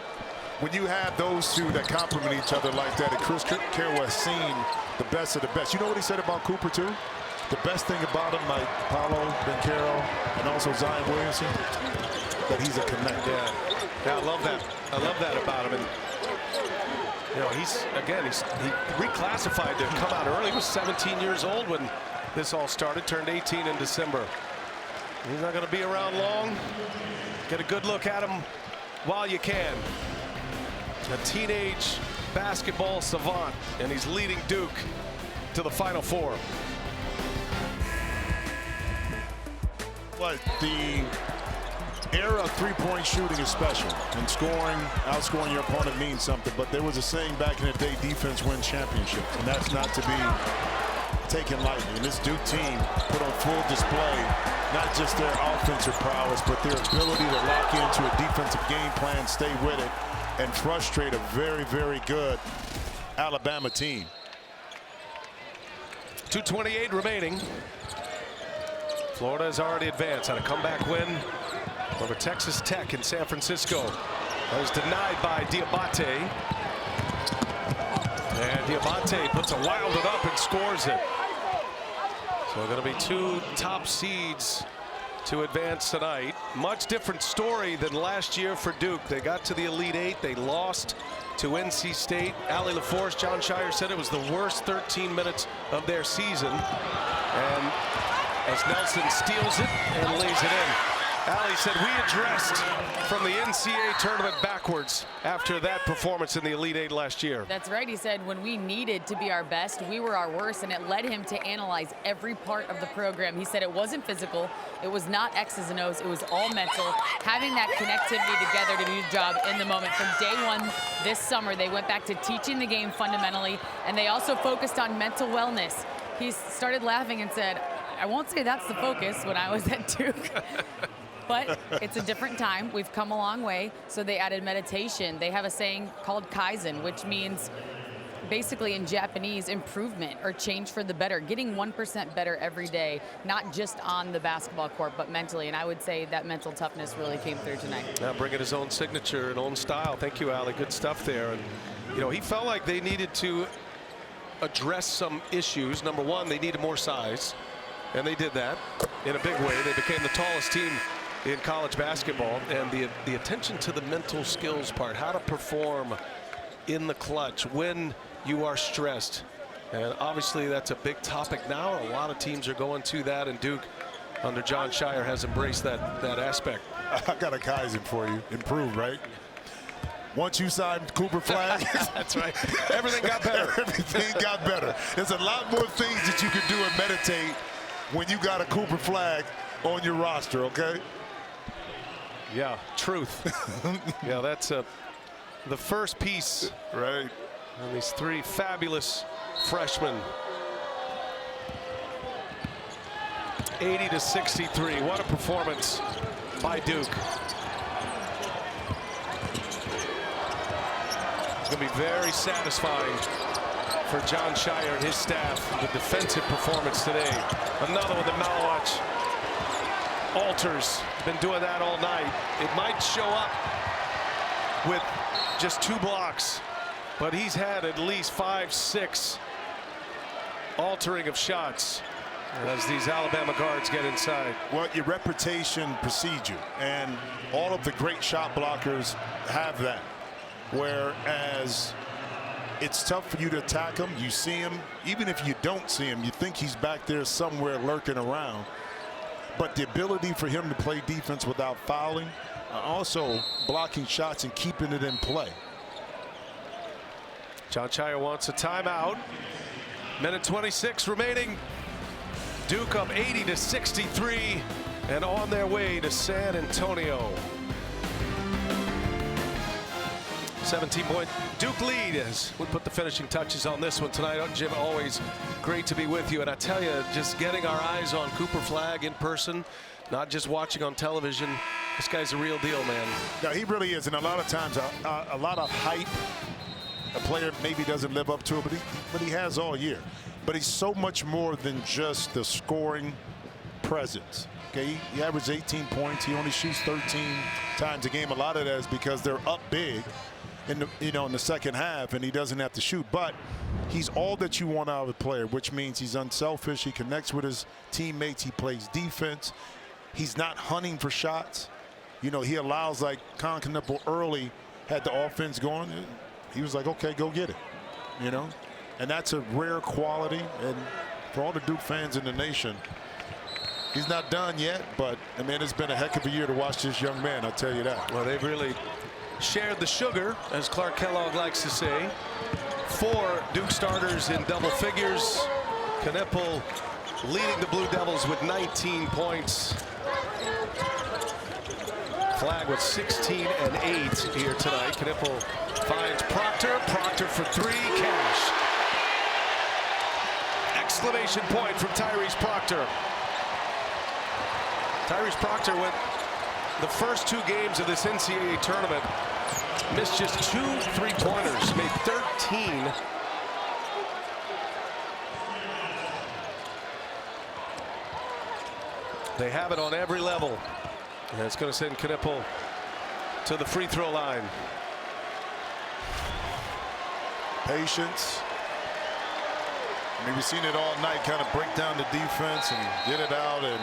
[SPEAKER 2] when you have those two that complement each other like that, and Chris Carrawell has seen the best of the best. You know what he said about Cooper, too? The best thing about him, like Paolo Banchero and also Zion Williamson, that he's a connector.
[SPEAKER 1] Yeah, I love that. I love that about him. And you know, he reclassified to come out early. He was 17 years old when this all started. Turned 18 in December. He's not going to be around long. Get a good look at him while you can. A teenage basketball savant, and he's leading Duke to the Final Four.
[SPEAKER 2] But the era of three-point shooting is special, and scoring, outscoring your opponent means something. But there was a saying back in the day, defense wins championships, and that's not to be taken lightly. And this Duke team put on full display not just their offensive prowess, but their ability to lock into a defensive game plan, stay with it, and frustrate a very, very good Alabama team.
[SPEAKER 1] 2:28 remaining. Florida has already advanced, had a comeback win over Texas Tech in San Francisco. That was denied by Diabate. And Diabate puts a wild it up and scores it. So going to be two top seeds to advance tonight. Much different story than last year for Duke. They got to the Elite Eight. They lost to NC State. Allie LaForce, John Shire said it was the worst 13 minutes of their season. And as Nelson steals it and lays it in. Ali said we addressed from the NCAA tournament backwards after that performance in the Elite Eight last year.
[SPEAKER 3] That's right. He said when we needed to be our best, we were our worst, and it led him to analyze every part of the program. He said it wasn't physical, it was not X's and O's, it was all mental. Having that connectivity together to do the job in the moment. From day one this summer, they went back to teaching the game fundamentally, and they also focused on mental wellness. He started laughing and said, I won't say that's the focus when I was at Duke. But it's a different time. We've come a long way. So they added meditation. They have a saying called Kaizen, which means basically in Japanese, improvement or change for the better, getting 1% better every day, not just on the basketball court, but mentally. And I would say that mental toughness really came through tonight.
[SPEAKER 1] Now bringing his own signature and own style. Thank you, Ali. Good stuff there. And, you know, he felt like they needed to address some issues. Number one, they needed more size. And they did that in a big way. They became the tallest team in college basketball, and the attention to the mental skills part, how to perform in the clutch when you are stressed. And obviously that's a big topic now. A lot of teams are going to that, and Duke under John Shire has embraced that aspect.
[SPEAKER 2] I got a Kaizen for you. Improve, right? Once you signed Cooper Flag,
[SPEAKER 1] that's right. Everything got better.
[SPEAKER 2] Everything got better. There's a lot more things that you can do and meditate when you got a Cooper Flag on your roster, okay?
[SPEAKER 1] Yeah, truth. Yeah, that's the first piece.
[SPEAKER 2] Right.
[SPEAKER 1] And these three fabulous freshmen. 80-63. What a performance by Duke. It's going to be very satisfying for John Shire and his staff. The defensive performance today. Another one, the Malawach. Alters, been doing that all night. It might show up with just 2 blocks, but he's had at least 5-6 altering of shots as these Alabama guards get inside.
[SPEAKER 2] Well, your reputation precedes you, and all of the great shot blockers have that. Whereas it's tough for you to attack him. You see him, even if you don't see him, you think he's back there somewhere lurking around. But the ability for him to play defense without fouling, also blocking shots and keeping it in play.
[SPEAKER 1] John Shire wants a timeout. Minute 26 remaining. Duke up 80-63 and on their way to San Antonio. 17-point Duke lead as we put the finishing touches on this one tonight. Jim, always great to be with you. And I tell you, just getting our eyes on Cooper Flag in person, not just watching on television, this guy's a real deal, man.
[SPEAKER 2] No, he really is. And a lot of times, a lot of hype, a player maybe doesn't live up to it, but he has all year. But he's so much more than just the scoring presence. Okay, he averaged 18 points. He only shoots 13 times a game. A lot of that is because they're up big in the, in the second half, and he doesn't have to shoot. But he's all that you want out of a player, which means he's unselfish. He connects with his teammates. He plays defense. He's not hunting for shots. You know, he allows, like Con Knuppel early had the offense going. He was like, okay, go get it. You know, and that's a rare quality. And for all the Duke fans in the nation, he's not done yet, but I mean, it's been a heck of a year to watch this young man, I'll tell you that.
[SPEAKER 1] Well, they've really shared the sugar, as Clark Kellogg likes to say. 4 Duke starters in double figures. Knuppel leading the Blue Devils with 19 points. Flag with 16 and 8 here tonight. Knuppel finds Proctor. Proctor for 3. Cash. Exclamation point from Tyrese Proctor. Tyrese Proctor went the first 2 games of this NCAA tournament, missed just 2 3-pointers, made 13. They have it on every level. And it's going to send Knuppel to the free throw line.
[SPEAKER 2] Patience. I mean, we've seen it all night, kind of break down the defense and get it out. And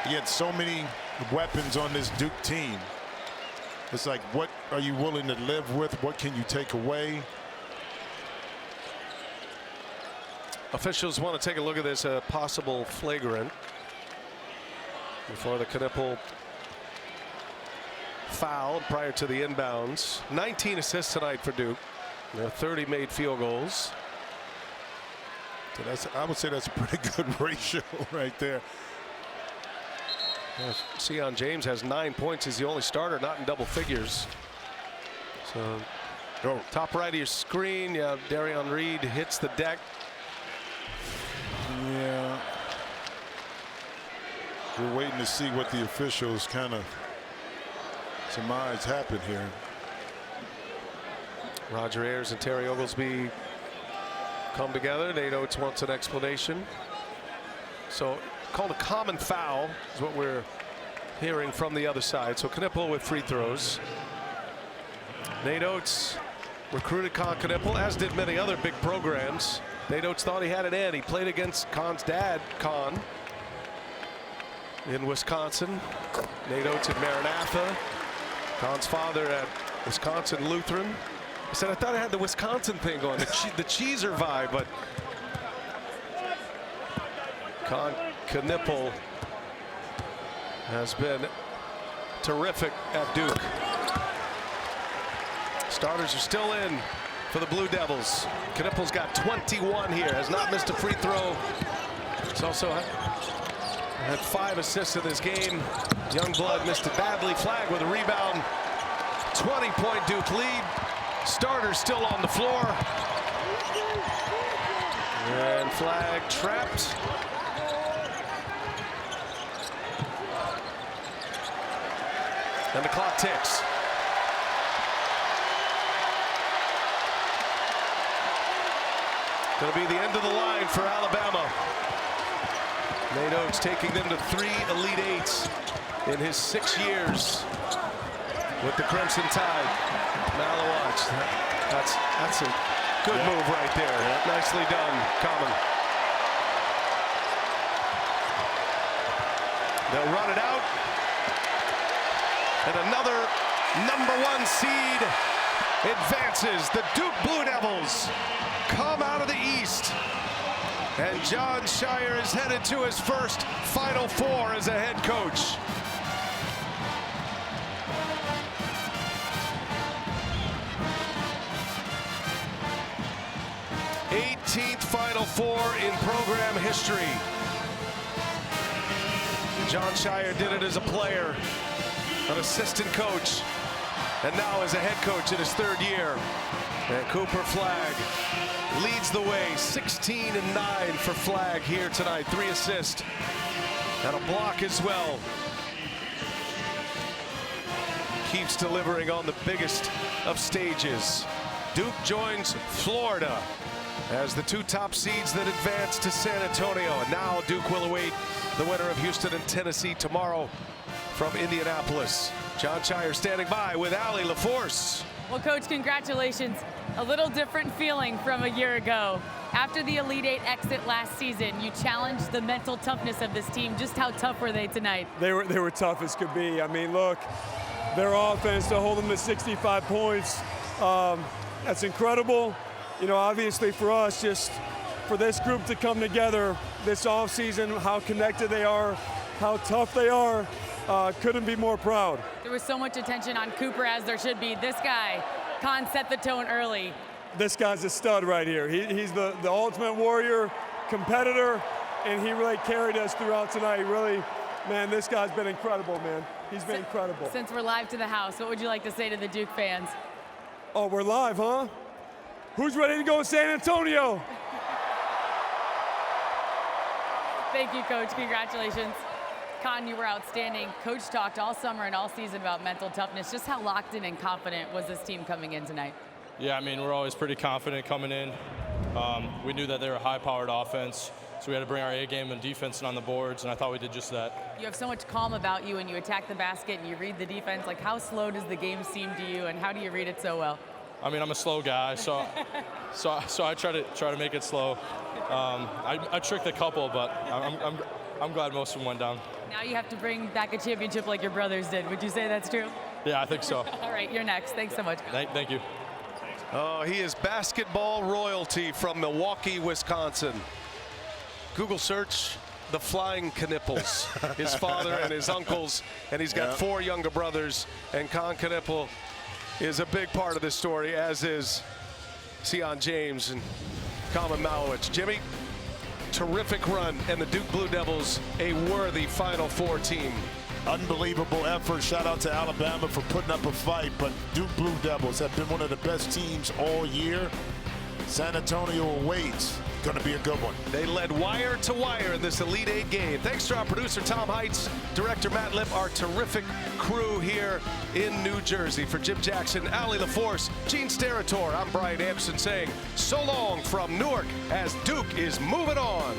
[SPEAKER 2] he had so many weapons on this Duke team. It's like, what are you willing to live with? What can you take away?
[SPEAKER 1] Officials want to take a look at this possible flagrant before the Knuppel foul prior to the inbounds. 19 assists tonight for Duke. 30 made field goals.
[SPEAKER 2] So I would say that's a pretty good ratio right there.
[SPEAKER 1] Sion James has 9 points. He's the only starter not in double figures. So top right of your screen, Darion Reed hits the deck.
[SPEAKER 2] Yeah. We're waiting to see what the officials kind of surmise happen here.
[SPEAKER 1] Roger Ayers and Terry Oglesby come together. Nate Oates wants an explanation. So called a common foul is what we're hearing from the other side. So Knippel with free throws. Nate Oates recruited Con Knippel, as did many other big programs. Nate Oates thought he had it in. He played against Con's dad, Con, in Wisconsin. Nate Oates at Maranatha. Con's father at Wisconsin Lutheran. I said I thought I had the Wisconsin thing going, the cheeser vibe, but Con Knippel has been terrific at Duke. Starters are still in for the Blue Devils. Knippel's got 21 here, has not missed a free throw. He's also had 5 assists in this game. Youngblood missed it badly. Flagg with a rebound. 20-point Duke lead. Starters still on the floor. And Flagg trapped. And the clock ticks. Going to be the end of the line for Alabama. Nate Oates taking them to 3 Elite Eights in his 6 years with the Crimson Tide. Malawatch, that's a good move right there. Nicely done, Common. They'll run it out. And another #1 seed advances. The Duke Blue Devils come out of the East. And Jon Scheyer is headed to his first Final Four as a head coach. #18th Final Four in program history. Jon Scheyer did it as a player, an assistant coach, and now as a head coach in his 3rd year. And Cooper Flagg leads the way, 16-9 for Flagg here tonight. 3 assists and a block as well. Keeps delivering on the biggest of stages. Duke joins Florida as the 2 top seeds that advance to San Antonio. And now Duke will await the winner of Houston and Tennessee tomorrow from Indianapolis. Jon Scheyer standing by with Allie LaForce.
[SPEAKER 3] Well, Coach, congratulations. A little different feeling from a year ago. After the Elite Eight exit last season, you challenged the mental toughness of this team. Just how tough were they tonight?
[SPEAKER 4] They were tough as could be. I mean, look, their offense, to hold them to 65 points, that's incredible. You know, obviously for us, just for this group to come together this offseason, how connected they are, how tough they are, couldn't be more proud.
[SPEAKER 3] There was so much attention on Cooper, as there should be. This guy, Con, set the tone early.
[SPEAKER 4] This guy's a stud right here. He's the ultimate warrior, competitor, and he really carried us throughout tonight. Really, man, this guy's been incredible, man. He's been incredible.
[SPEAKER 3] Since we're live to the house, what would you like to say to the Duke fans?
[SPEAKER 4] Oh, we're live, huh? Who's ready to go to San Antonio?
[SPEAKER 3] Thank you, Coach. Congratulations. Con, you were outstanding. Coach talked all summer and all season about mental toughness. Just how locked in and confident was this team coming in tonight?
[SPEAKER 6] Yeah, I mean, we're always pretty confident coming in. We knew that they were a high-powered offense, so we had to bring our A game and defense and on the boards, and I thought we did just that.
[SPEAKER 3] You have so much calm about you, and you attack the basket and you read the defense. Like, how slow does the game seem to you, and how do you read it so well?
[SPEAKER 6] I mean, I'm a slow guy, so I try to make it slow. I tricked a couple, but I'm glad most of them went down.
[SPEAKER 3] Now you have to bring back a championship like your brothers did. Would you say that's true?
[SPEAKER 6] Yeah, I think so.
[SPEAKER 3] All right, you're next. Thanks so much.
[SPEAKER 6] Thank you.
[SPEAKER 1] Oh, he is basketball royalty from Milwaukee, Wisconsin. Google search the Flying Knipples, his father and his uncles, and he's got 4 younger brothers. And Con Knipple is a big part of this story, as is Sion James and Common Malowich. Jimmy, terrific run, and the Duke Blue Devils a worthy Final Four team.
[SPEAKER 2] Unbelievable effort. Shout out to Alabama for putting up a fight, but Duke Blue Devils have been one of the best teams all year. San Antonio awaits. Going to be a good one.
[SPEAKER 1] They led wire to wire in this Elite Eight game. Thanks to our producer, Tom Heitz, director Matt Lipp, our terrific crew here in New Jersey. For Jim Jackson, Allie LaForce, Gene Steratore, I'm Brian Anderson saying so long from Newark as Duke is moving on.